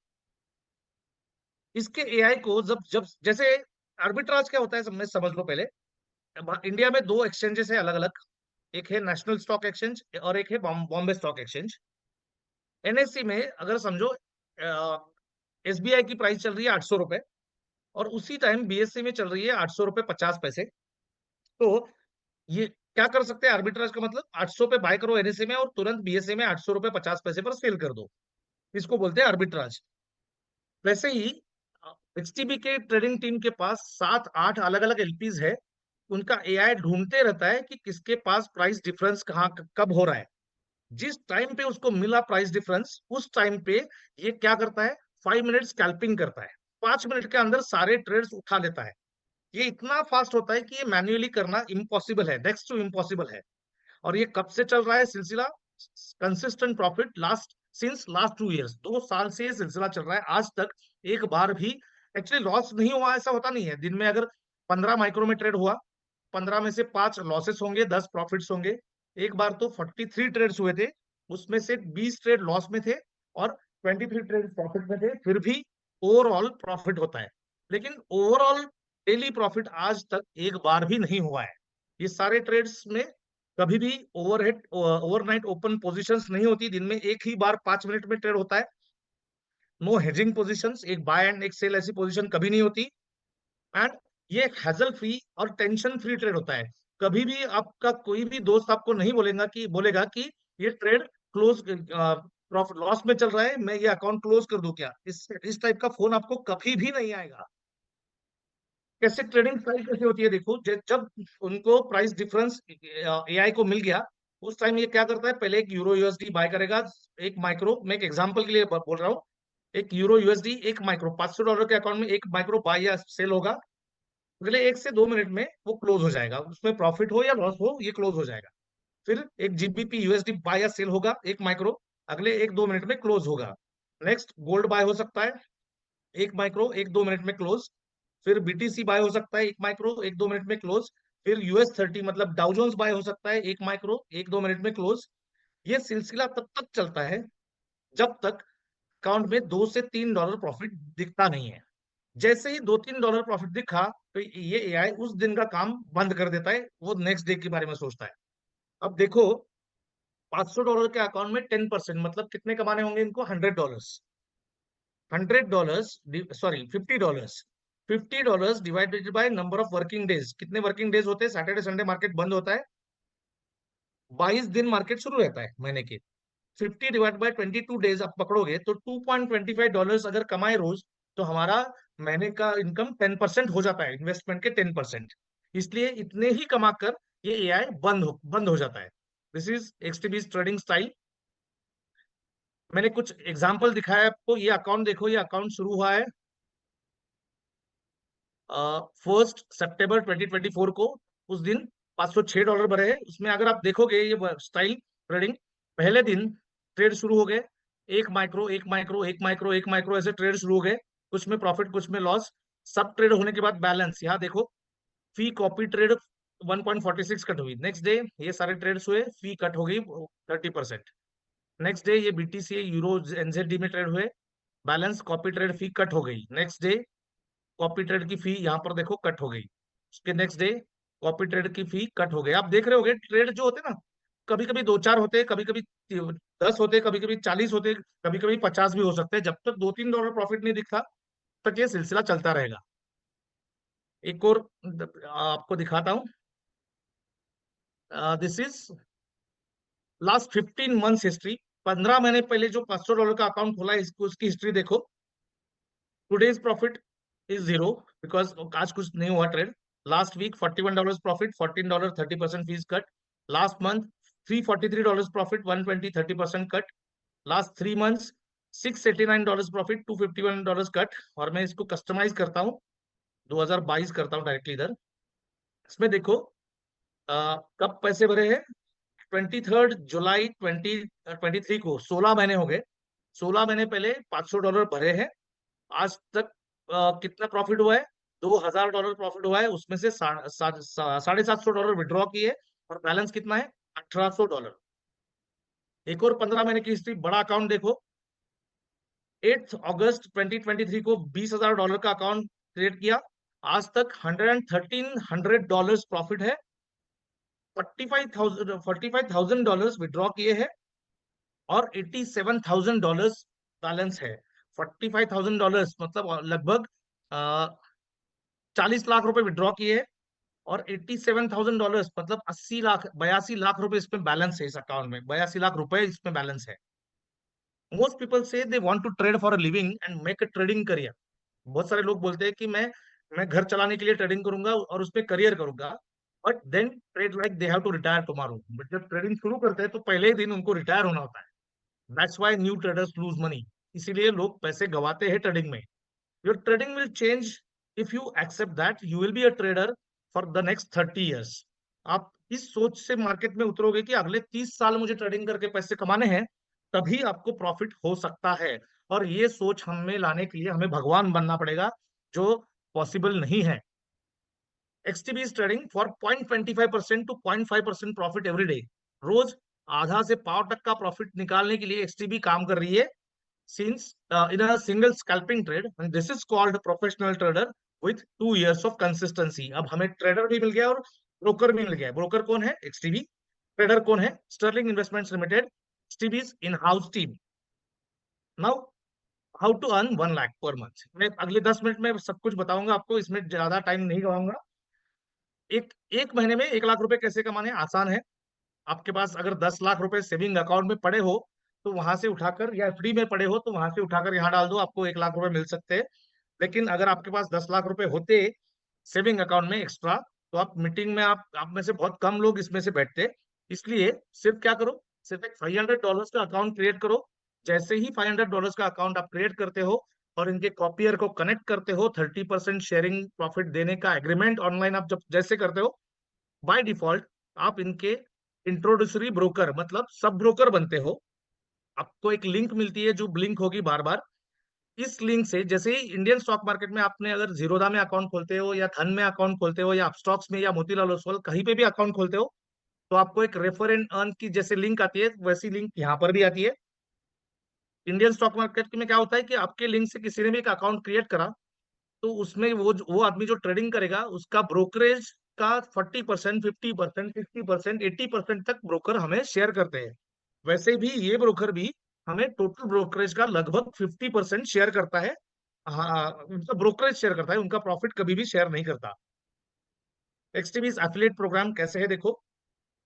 इसके एआई को जब जब जैसे आर्बिट्राज क्या होता है सब में समझ लो पहले। इंडिया में 2 एक्सचेंजेस है अलग अलग, एक है नेशनल स्टॉक एक्सचेंज और एक है बॉम्बे स्टॉक एक्सचेंज। एनएससी में अगर समझो एसबीआई की प्राइस चल रही है ₹800, और उसी टाइम बीएससी में चल रही है ₹800.50। तो ये क्या कर सकते हैं? आर्बिट्राज का मतलब 800 पे बाय करो एनएससी में, और तुरंत बीएससी में ₹800.50 पर सेल कर दो। इसको बोलते हैं आर्बिट्राज। वैसे ही एक्सटीबी के ट्रेडिंग टीम के पास 7-8 अलग अलग एलपीज है। उनका एआई ढूंढते रहता है कि किसके पास प्राइस डिफरेंस कहाँ कब हो रहा है। जिस टाइम पे उसको मिला प्राइस डिफरेंस, उस टाइम पे ये क्या करता है? 5 मिनट स्कैल्पिंग करता है। 5 मिनट के अंदर सारे ट्रेड्स उठा लेता है। ये इतना फास्ट होता है कि ये मैन्युअली करना इम्पॉसिबल है, नेक्स्ट टू इम्पॉसिबल है। और ये कब से चल रहा है सिलसिला? कंसिस्टेंट प्रॉफिट लास्ट 2 इयर्स, 2 साल से ये सिलसिला चल रहा है। आज तक एक बार भी एक्चुअली लॉस नहीं हुआ, ऐसा होता नहीं है। दिन में अगर 15 माइक्रो में ट्रेड हुआ, 15 में से 5 लॉसेस होंगे, 10 प्रॉफिट्स होंगे। एक बार तो 43 ट्रेड्स हुए थे, उसमें से 20 ट्रेड लॉस में थे और 23 ट्रेड प्रॉफिट में थे। फिर भी ओवरऑल प्रॉफिट होता है। लेकिन ओवरऑल डेली प्रॉफिट आज तक एक बार भी नहीं हुआ है। ये सारे ट्रेड्स में कभी भी ओवरनाइट ओपन पोजीशंस नहीं होती। दिन में एक ही बार 5 मिनट में ट्रेड होता है। नो हेजिंग पोजीशंस, एक बाय एंड एक सेल ऐसी पोजीशन कभी नहीं होती। एंड ये हैजल फ्री और टेंशन फ्री ट्रेड होता है। कभी भी आपका कोई भी दोस्त आपको नहीं बोलेगा कि ये ट्रेड क्लोज प्रॉफिट लॉस में चल रहा है, मैं ये अकाउंट क्लोज कर दूं क्या? इस टाइप का फोन आपको कभी भी नहीं आएगा। कैसे ट्रेडिंग स्टाइल कैसे होती है देखो, जब उनको प्राइस डिफरेंस एआई को मिल गया, उस टाइम ये क्या करता है, पहले एक यूरो यूएसडी बाय करेगा, एक माइक्रो, मैं एक एग्जांपल के लिए बोल रहा हूँ, एक यूरो यूएसडी एक माइक्रो $500 के अकाउंट में एक माइक्रो बाय या सेल होगा, अगले 1 से 2 मिनट में वो क्लोज हो जाएगा, उसमें प्रॉफिट हो या लॉस हो ये क्लोज हो जाएगा। फिर एक जीबीपी यूएसडी बाय या सेल होगा एक माइक्रो, अगले 1-2 मिनट में क्लोज होगा। नेक्स्ट गोल्ड बाय हो सकता है एक माइक्रो 1-2 मिनट में क्लोज। फिर बीटीसी बाय हो सकता है एक माइक्रो 1-2 मिनट में क्लोज। फिर US30 मतलब डाउजोन्स बाय हो सकता है एक माइक्रो 1-2 मिनट में क्लोज। ये सिलसिला तब तक चलता है जब तक अकाउंट में $2 से $3 प्रॉफिट दिखता नहीं है। जैसे ही $2-3 प्रॉफिट दिखा तो ये एआई उस दिन का काम बंद कर देता है, वो नेक्स्ट डे के बारे में सोचता है। अब देखो, $500 के अकाउंट में 10% मतलब कितने कमाने होंगे इनको? $100। $100 sorry $50। $50 divided by number of working days, कितने वर्किंग डेज होते हैं? सैटरडे संडे मार्केट बंद होता है, 22 दिन मार्केट शुरू रहता है महीने के। 50 डिवाइड बाय 22 डेज आप पकड़ोगे तो $2.25 अगर कमाए रोज, तो हमारा महीने का इनकम 10% हो जाता है, इन्वेस्टमेंट के 10%। इसलिए इतने ही कमाकर ये एआई बंद हो जाता है। This is XTB's trading style. मैंने कुछ एग्जांपल दिखाया आपको। ये अकाउंट देखो, ये अकाउंट शुरू हुआ है 1 सितंबर 2024 को। उस दिन $506 भरे हैं उसमें। अगर आप देखोगे ये स्टाइल ट्रेडिंग, पहले दिन ट्रेड शुरू हो गए, एक माइक्रो एक माइक्रो एक माइक्रो एक माइक्रो ऐसे ट्रेड शुरू हो गए, कुछ में प्रॉफिट कुछ में लॉस। सब ट्रेड होने के बाद बैलेंस, यहाँ देखो, फी कॉपी ट्रेड 1.46 कट हुई। नेक्स्ट डे ये सारे ट्रेड्स हुए, फी कट हो गई 30%। नेक्स्ट डे ये बीटीसी यूरो एनजेडी में ट्रेड हुए, balance copy trade fee cut हो गई। नेक्स्ट डे कॉपी ट्रेड की फी यहाँ पर देखो कट हो गई। उसके नेक्स्ट डे कॉपी ट्रेड की फी कट हो गई। आप देख रहे होगे ट्रेड जो होते हैं ना, कभी कभी 2-4 होते, कभी कभी 10 होते, कभी कभी 40 होते, कभी कभी 50 भी हो सकते हैं। जब तक $2-3 प्रॉफिट नहीं दिखता तक ये सिलसिला चलता रहेगा। एक और आपको दिखाता हूँ। This is last 15 months history. 15 महीने पहले जो $500 का अकाउंट खोला है, इसको उसकी हिस्ट्री देखो। टुडेज प्रॉफिट इज 0 बिकॉज आज कुछ नहीं हुआ trade. Last week $41 profit, $14 30% fees cut. Last month $343 profit, 120 30% cut. Last 3 months $689 profit, $251 cut. और मैं इसको कस्टमाइज करता हूँ, 2022 करता हूँ डायरेक्टली इधर। इसमें देखो कब पैसे भरे हैं, 23 जुलाई 2023 को। 16 महीने हो गए, 16 महीने पहले $500 भरे हैं। आज तक कितना प्रॉफिट हुआ है? $2000 प्रॉफिट हुआ है, उसमें से $750 विड्रॉ किए, और बैलेंस कितना है? $1800। एक और 15 महीने की हिस्ट्री, बड़ा अकाउंट देखो। 8 अगस्त 2023 को $20000 का अकाउंट क्रिएट किया, आज तक $113 प्रॉफिट है। $45,000 विड्रॉ किए हैं, और $87,000 बैलेंस है। $45,000 मतलब लगभग 40 लाख रुपए विड्रॉ किए, और $87,000 मतलब 80 लाख 82 लाख रुपए इसमें बैलेंस है। इस अकाउंट में 82 लाख रुपए इसमें बैलेंस है। Most people say they want to trade for a living and make a trading career. बहुत सारे लोग बोलते हैं कि मैं घर चलाने के लिए ट्रेडिंग करूंगा और उसमें करियर करूंगा, but then trade like they have to retire tomorrow. But जब ट्रेडिंग शुरू करते हैं तो पहले ही दिन उनको रिटायर होना होता है। That's why new traders lose money. इसीलिए लोग पैसे गवाते हैं ट्रेडिंग में। Your trading will change if you accept that you will be a trader for the next 30 years। आप इस सोच से मार्केट में उतरोगे कि अगले 30 साल मुझे ट्रेडिंग करके पैसे कमाने हैं, तभी आपको प्रॉफिट हो सकता है। और ये सोच हमें लाने के लिए हमें भगवान बनना पड़ेगा, जो पॉसिबल नहीं है। XTB is trading for 0.25% to 0.5% profit every day. रोज आधा से पाव तक का प्रॉफिट निकालने के लिए XTB काम कर रही है, since in a single scalping trade, and this is called professional trader with 2 years of consistency। अब हमें ट्रेडर भी मिल गया और ब्रोकर भी मिल गया। ब्रोकर कौन है? XTB। ट्रेडर कौन है? Sterling Investments Limited, XTB's in house team. Now how to earn 1 lakh per month. मैं अगले 10 मिनट में सब कुछ बताऊंगा आपको, इसमें ज्यादा टाइम नहीं लगाऊंगा। एक महीने में 1 लाख रुपए कैसे कमाने? आसान है। आपके पास अगर 10 लाख रुपए सेविंग अकाउंट में पड़े हो, तो वहां से उठाकर, या एफडी में पड़े हो तो वहां से उठाकर यहाँ डाल दो, आपको 1 लाख रुपए मिल सकते हैं। लेकिन अगर आपके पास 10 लाख रुपए होते सेविंग अकाउंट में एक्स्ट्रा, तो आप मीटिंग में, आप में से बहुत कम लोग इसमें से बैठते। इसलिए सिर्फ क्या करो, सिर्फ एक $500 का अकाउंट क्रिएट करो। जैसे ही $500 का अकाउंट आप क्रिएट करते हो और इनके कॉपियर को कनेक्ट करते हो, 30% शेयरिंग प्रॉफिट देने का एग्रीमेंट ऑनलाइन आप जब जैसे करते हो, बाय डिफॉल्ट आप इनके इंट्रोड्यूसरी ब्रोकर मतलब सब ब्रोकर बनते हो। आपको एक लिंक मिलती है जो ब्लिंक होगी बार बार। इस लिंक से, जैसे ही इंडियन स्टॉक मार्केट में आपने अगर जीरोधा में अकाउंट खोलते हो, या धन में अकाउंट खोलते हो, या अपस्टॉक्स में, या मोतीलाल ओसवाल कहीं पे भी अकाउंट खोलते हो, तो आपको एक रेफर एंड अर्न की जैसे लिंक आती है, वैसी लिंक यहाँ पर भी आती है। इंडियन स्टॉक मार्केट में क्या होता है कि आपके लिंक से किसी ने भी एक अकाउंट क्रिएट करा, तो उसमें वो आदमी जो ट्रेडिंग करेगा उसका ब्रोकरेज का 40%, 50%, 60%, 80% तक ब्रोकर हमें शेयर करते हैं। वैसे भी ये ब्रोकर भी हमें टोटल ब्रोकरेज का लगभग 50% शेयर करता है। हाँ, उनका ब्रोकरेज शेयर करता है, उनका प्रॉफिट कभी भी शेयर नहीं करता। एक्सटीबीज एफिलिएट प्रोग्राम कैसे है देखो।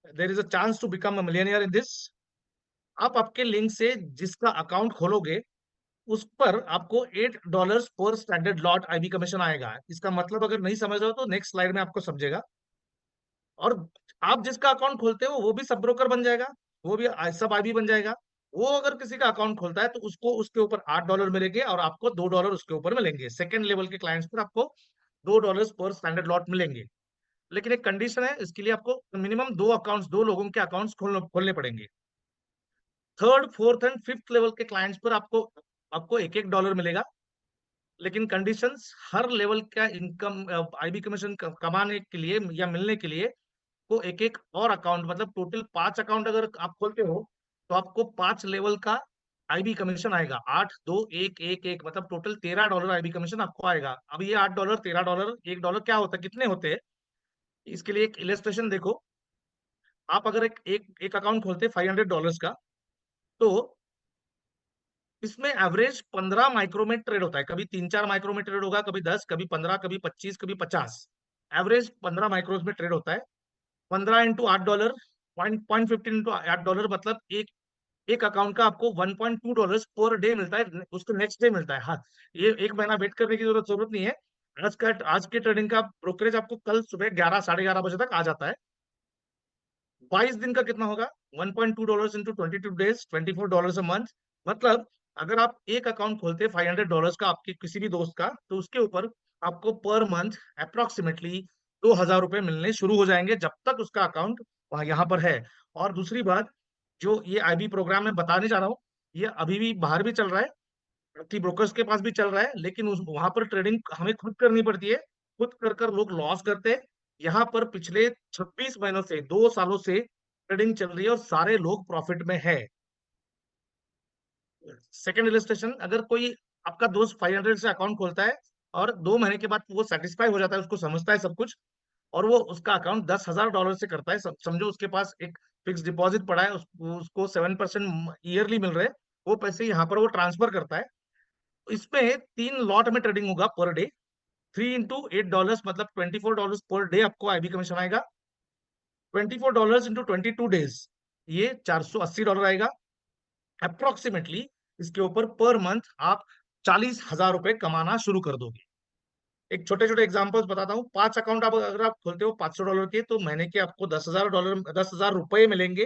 There is a chance to become a millionaire in this. आप आपके लिंक से जिसका अकाउंट खोलोगे उस पर आपको $8 पर स्टैंडर्ड लॉट आईबी कमीशन आएगा। इसका मतलब अगर नहीं समझ रहे हो तो नेक्स्ट स्लाइड में आपको समझेगा। और आप जिसका अकाउंट खोलते हो वो भी सब ब्रोकर बन जाएगा, वो भी सब आईबी बन जाएगा। वो अगर किसी का अकाउंट खोलता है तो उसको उसके ऊपर $8 मिलेंगे और आपको $2 उसके ऊपर मिलेंगे। सेकंड लेवल के क्लाइंट्स पर आपको $2 पर स्टैंडर्ड लॉट मिलेंगे। लेकिन एक कंडीशन है, इसके लिए आपको मिनिमम दो लोगों के अकाउंट्स खोलने पड़ेंगे। Third, fourth and fifth level के क्लाइंट्स पर आपको आपको $1 मिलेगा। लेकिन कंडीशंस, हर लेवल का इनकम आईबी कमीशन कमाने के लिए या मिलने के लिए को एक एक और अकाउंट, मतलब टोटल 5 अकाउंट अगर आप खोलते हो तो आपको 5 लेवल का आईबी कमीशन आएगा। 8, 2, 1, 1, 1, मतलब टोटल $13 आईबी कमीशन आपको आएगा। अब ये $8, $13, $1 क्या होता है, कितने होते हैं? इसके लिए एक इलेस्ट्रेशन देखो। आप अगर एक अकाउंट खोलते हैं $500 का, तो इसमें एवरेज 15 माइक्रो में ट्रेड होता है। कभी 3-4 माइक्रो में ट्रेड होगा, कभी 10, कभी 15, कभी 25, कभी 50। एवरेज 15 माइक्रोज में ट्रेड होता है। 15 इंटू $8, 0.15 इंटू $8, मतलब एक एक अकाउंट का आपको $1.2 पर डे मिलता है, उसको नेक्स्ट डे मिलता है। हाँ, ये एक महीना वेट करने की जरूरत नहीं है। आज के ट्रेडिंग का ब्रोकरेज आपको कल सुबह 11, साढ़े 11 बजे तक आ जाता है। 22 दिन का कितना होगा? $1.2 इंटू 22 डेज, $24 अ मंथ। मतलब अगर आप एक अकाउंट खोलते हैं $500 का आपके किसी भी दोस्त का, तो उसके ऊपर आपको पर मंथ अप्रोक्सीमेटली $2,000 मिलने शुरू हो जाएंगे, जब तक उसका अकाउंट वहां यहाँ पर है। और दूसरी बात, जो ये आईबी प्रोग्राम मैं बताने जा रहा हूँ, ये अभी भी बाहर भी चल रहा है, बाकी ब्रोकर्स के पास भी चल रहा है, लेकिन उस वहां पर ट्रेडिंग हमें खुद करनी पड़ती है। खुद कर लोग लॉस करते हैं। यहाँ पर पिछले 26 महीनों से, 2 सालों से ट्रेडिंग चल रही है और सारे लोग प्रॉफिट में है। सेकंड इलस्ट्रेशन, अगर कोई आपका दोस्त 500 से अकाउंट खोलता है और 2 महीने के बाद वो सेटिस्फाई हो जाता है, उसको समझता है सब कुछ, और वो उसका अकाउंट $10,000 से करता है, समझो उसके पास एक फिक्स डिपॉजिट पड़ा है, उसको 7% ईयरली मिल रहे हैं, वो पैसे यहाँ पर वो ट्रांसफर करता है। इसमें 3 लॉट में ट्रेडिंग होगा पर डे। 3 इंटू $8, मतलब $24 पर डे आपको आईबी कमीशन आएगा। $24 इंटू 22 डेज, ये $480 आएगा अप्रोक्सीमेटली। इसके ऊपर पर मंथ आप $40,000 कमाना शुरू कर दोगे। एक छोटे छोटे एग्जांपल्स बताता हूँ। 5 अकाउंट आप अगर आप खोलते हो $500 के, तो महीने के आपको $10,000, $10,000 मिलेंगे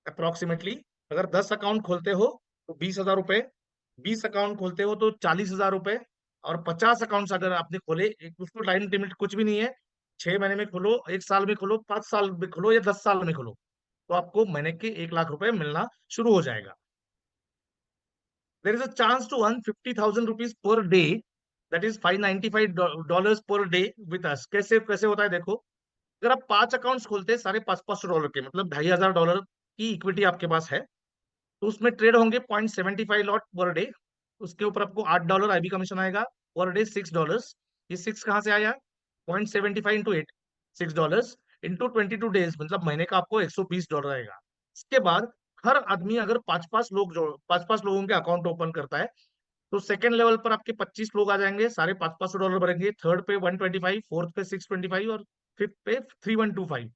अप्रोक्सीमेटली। अगर 10 अकाउंट खोलते हो तो $20,000। 20 अकाउंट खोलते हो तो $40,000। और 50 अकाउंट अगर आपने खोले, उसको टाइम लिमिट कुछ भी नहीं है, 6 महीने में खोलो, 1 साल में खोलो, 5 साल में खोलो, या 10 साल में खोलो, तो आपको महीने के $1 लाख मिलना शुरू हो जाएगा। There is a chance to earn ₹50,000 per day, that is $595 per day with us. कैसे कैसे होता है देखो। अगर आप 5 अकाउंट्स खोलते हैं, सारे $500 के, मतलब $2,500 की इक्विटी आपके पास है, तो उसमें ट्रेड होंगे 0.75 लॉट पर डे। उसके ऊपर आपको $8 आईबी कमीशन आएगा पर डे, $6। ये 6 कहाँ से आया? 0.75 इंटू 8, $6 इंटू 22 डेज, मतलब महीने का आपको $120 आएगा। इसके बाद हर आदमी अगर पांच पांच लोगों के अकाउंट ओपन करता है, तो सेकंड लेवल पर आपके 25 लोग आ जाएंगे, सारे $500 भरेंगे। थर्ड पे 125, फोर्थ पे 625, और फिफ्थ पे 3125।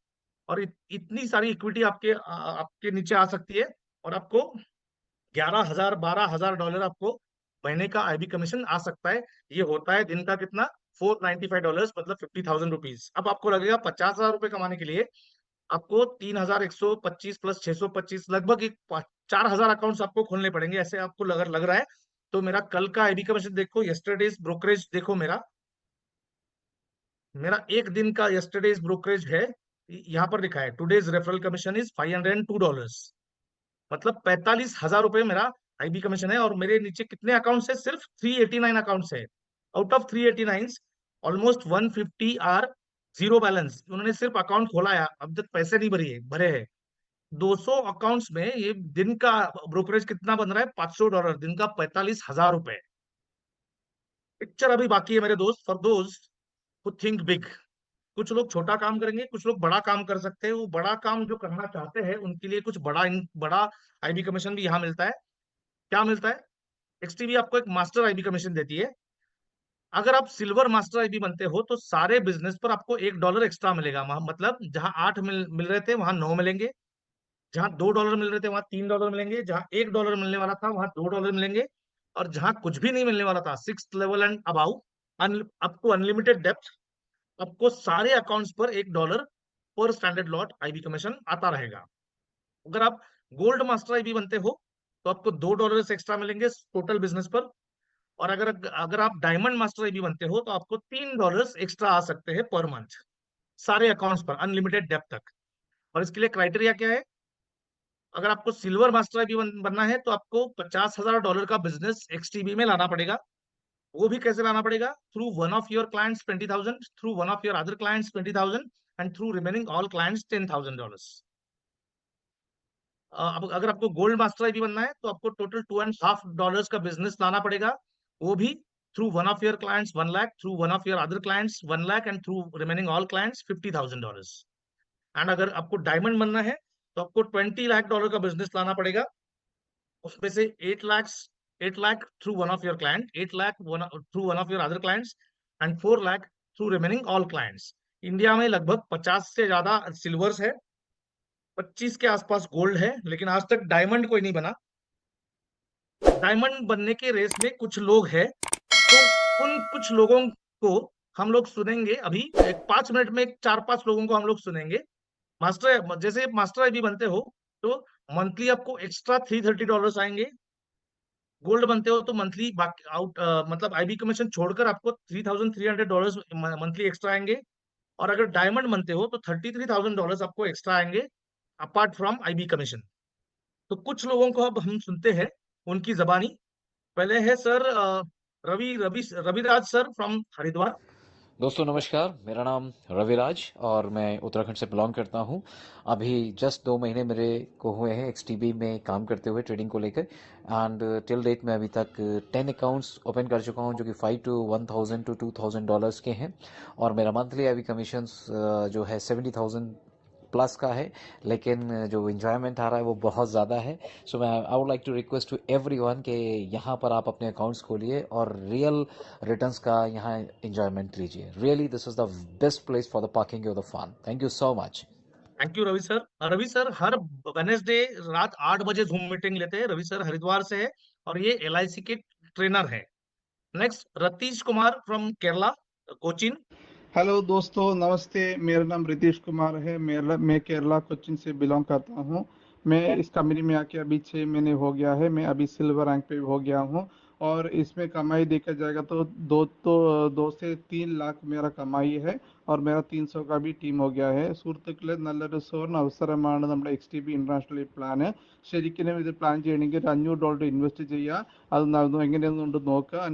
और इतनी सारी इक्विटी आपके आपके नीचे आ सकती है। और आपको 11,000 $12,000 आपको महीने का आईबी कमीशन आ सकता है। ये होता है दिन का कितना, $495, मतलब ₹50,000। अब आपको लगेगा 50,000 रुपये कमाने के लिए आपको 3,125 प्लस 625 लगभग 4,000 अकाउंट्स आपको खोलने पड़ेंगे, ऐसे आपको लग रहा है। तो मेरा कल का आईबी कमीशन देखो, यस्टरडेज ब्रोकरेज देखो, मेरा मेरा एक दिन का यस्टरडेज ब्रोकरेज है, यहाँ पर लिखा है टुडेज रेफरल कमीशन इज $502, मतलब 45,000 रुपये मेरा आईबी कमीशन है। और मेरे नीचे कितने अकाउंट्स है, सिर्फ 389 अकाउंट्स है। Out of 389 almost 150 are zero balance, उन्होंने सिर्फ अकाउंट खोला है, अब तक पैसे नहीं भरे हैं। 200 अकाउंट्स में ये दिन का ब्रोकरेज कितना बन रहा है, $500, दिन का 45,000 रुपए। पिक्चर अभी बाकी है मेरे दोस्त, for those who think big. कुछ लोग छोटा काम करेंगे, कुछ लोग बड़ा काम कर सकते हैं। वो बड़ा काम जो करना चाहते हैं उनके लिए कुछ बड़ा आईबी कमीशन भी यहाँ मिलता है। क्या मिलता है, एक्सटीबी आपको एक मास्टर आईबी कमीशन देती है। अगर आप सिल्वर मास्टर आईबी बनते हो तो सारे बिजनेस पर आपको $1 एक्स्ट्रा मिलेगा, मतलब जहां 8 मिल रहे थे वहां 9 मिलेंगे, जहां $2 मिल रहे थे वहां $3 मिलेंगे, जहां $1 मिलने वाला था वहां $2 मिलेंगे, और जहां कुछ भी नहीं मिलने वाला था, 6th लेवल एंड अबाउ, आपको अनलिमिटेड डेप्थ, आपको सारे अकाउंट्स पर $1 पर स्टैंडर्ड लॉट आईबी कमीशन आता रहेगा। अगर आप गोल्ड मास्टर आईबी बनते हो तो आपको $2 एक्स्ट्रा मिलेंगे टोटल बिजनेस पर। और अगर अगर आप डायमंड मास्टर आईबी बनते हो तो आपको $3 एक्स्ट्रा आ सकते हैं पर मंथ, सारे अकाउंट्स पर अनलिमिटेड डेप्थ तक। और इसके लिए क्राइटेरिया क्या है, अगर आपको सिल्वर मास्टर आईबी बनना है तो आपको $50,000 का बिजनेस एक्सटीबी में लाना पड़ेगा। वो भी कैसे लाना पड़ेगा, through one of your clients 20,000, through one of your other clients 20,000, and through remaining all clients $10,000। अब अगर आपको गोल्ड मास्टर आईबी बनना है तो आपको टोटल $2.5 का बिजनेस लाना पड़ेगा, वो भी through one of your clients 1 lakh, through one of your other clients 1 lakh, and through remaining all clients $50,000। And अगर आपको डायमंड बनना है तो आपको $20 लाख का बिजनेस लाना पड़ेगा, उसमें से 8 lakh through one of your client, 8 lakh through one of your other clients, and 4 lakh through remaining all clients. India में लगभग 50 से ज्यादा सिल्वर्स है, 25 के आसपास गोल्ड है, लेकिन आज तक डायमंड कोई नहीं बना। डायमंड बनने के रेस में कुछ लोग हैं, तो उन कुछ लोगों को हम लोग सुनेंगे अभी, एक 5 मिनट में 4-5 लोगों को हम लोग सुनेंगे। मास्टर, जैसे मास्टर आईबी बनते हो तो मंथली आपको एक्स्ट्रा $330 आएंगे। गोल्ड बनते हो तो मंथली मतलब आईबी कमीशन छोड़कर आपको $3,300 मंथली एक्स्ट्रा आएंगे। और अगर डायमंड बनते हो तो $33,000 आपको एक्स्ट्रा आएंगे अपार्ट फ्रॉम आईबी कमीशन। तो कुछ लोगों को अब हम सुनते हैं उनकी जबानी। पहले है sir Raviraj sir from Haridwar. दोस्तों नमस्कार, मेरा नाम रविराज और मैं उत्तराखंड से बिलोंग करता हूं। अभी जस्ट 2 महीने मेरे को हुए हैं एक्सटीबी में काम करते हुए ट्रेडिंग को लेकर। एंड टिल डेट मैं अभी तक 10 अकाउंट्स ओपन कर चुका हूं जो कि $5 to 1,000 to $2,000 के हैं। और मेरा मंथली अभी कमीशंस जो है 70,000 प्लस का है, लेकिन जो इंजॉयमेंट आ रहा है वो बहुत ज़्यादा है। सो मैं I would like to request to everyone कि यहाँ पर आप अपने अकाउंट्स खोलिए और रियल रिटर्न्स का यहाँ इंजॉयमेंट लीजिए। Really this is the best place for the parking of the fun. Thank you so much. Thank you Ravi sir. Ravi sir हर वेनेसडे रात 8 बजे जूम मीटिंग लेते हैं। रवि सर हरिद्वार से है और ये एलआईसी के ट्रेनर है। Next Ratheesh Kumar from Kerala, Cochin. Hello दोस्तों, नमस्ते। मेरा नाम रितेश कुमार है। मैं केरला कोचिन से बिलोंग करता हूँ। मैं इस कंपनी में आके अभी 6 महीने हो गया है। मैं अभी सिल्वर रैंक पे हो गया हूँ और इसमें कमाई देखा जाएगा तो 2 से 3 लाख मेरा कमाई है और मेरा 300 का भी ടീം हो गया है. സുഹൃത്തുക്കളെ, നല്ലൊരു സുവർണ്ണ അവസരമാണ് നമ്മുടെ XTB ഇന്റർനാഷണൽ പ്ലാന്. ശരിക്കും ഇത് പ്ലാൻ ചെയ്യണമെങ്കിൽ $500 ഇൻവെസ്റ്റ് ചെയ്യുക. അത് എങ്ങനെയൊന്നുണ്ട് നോക്കുക.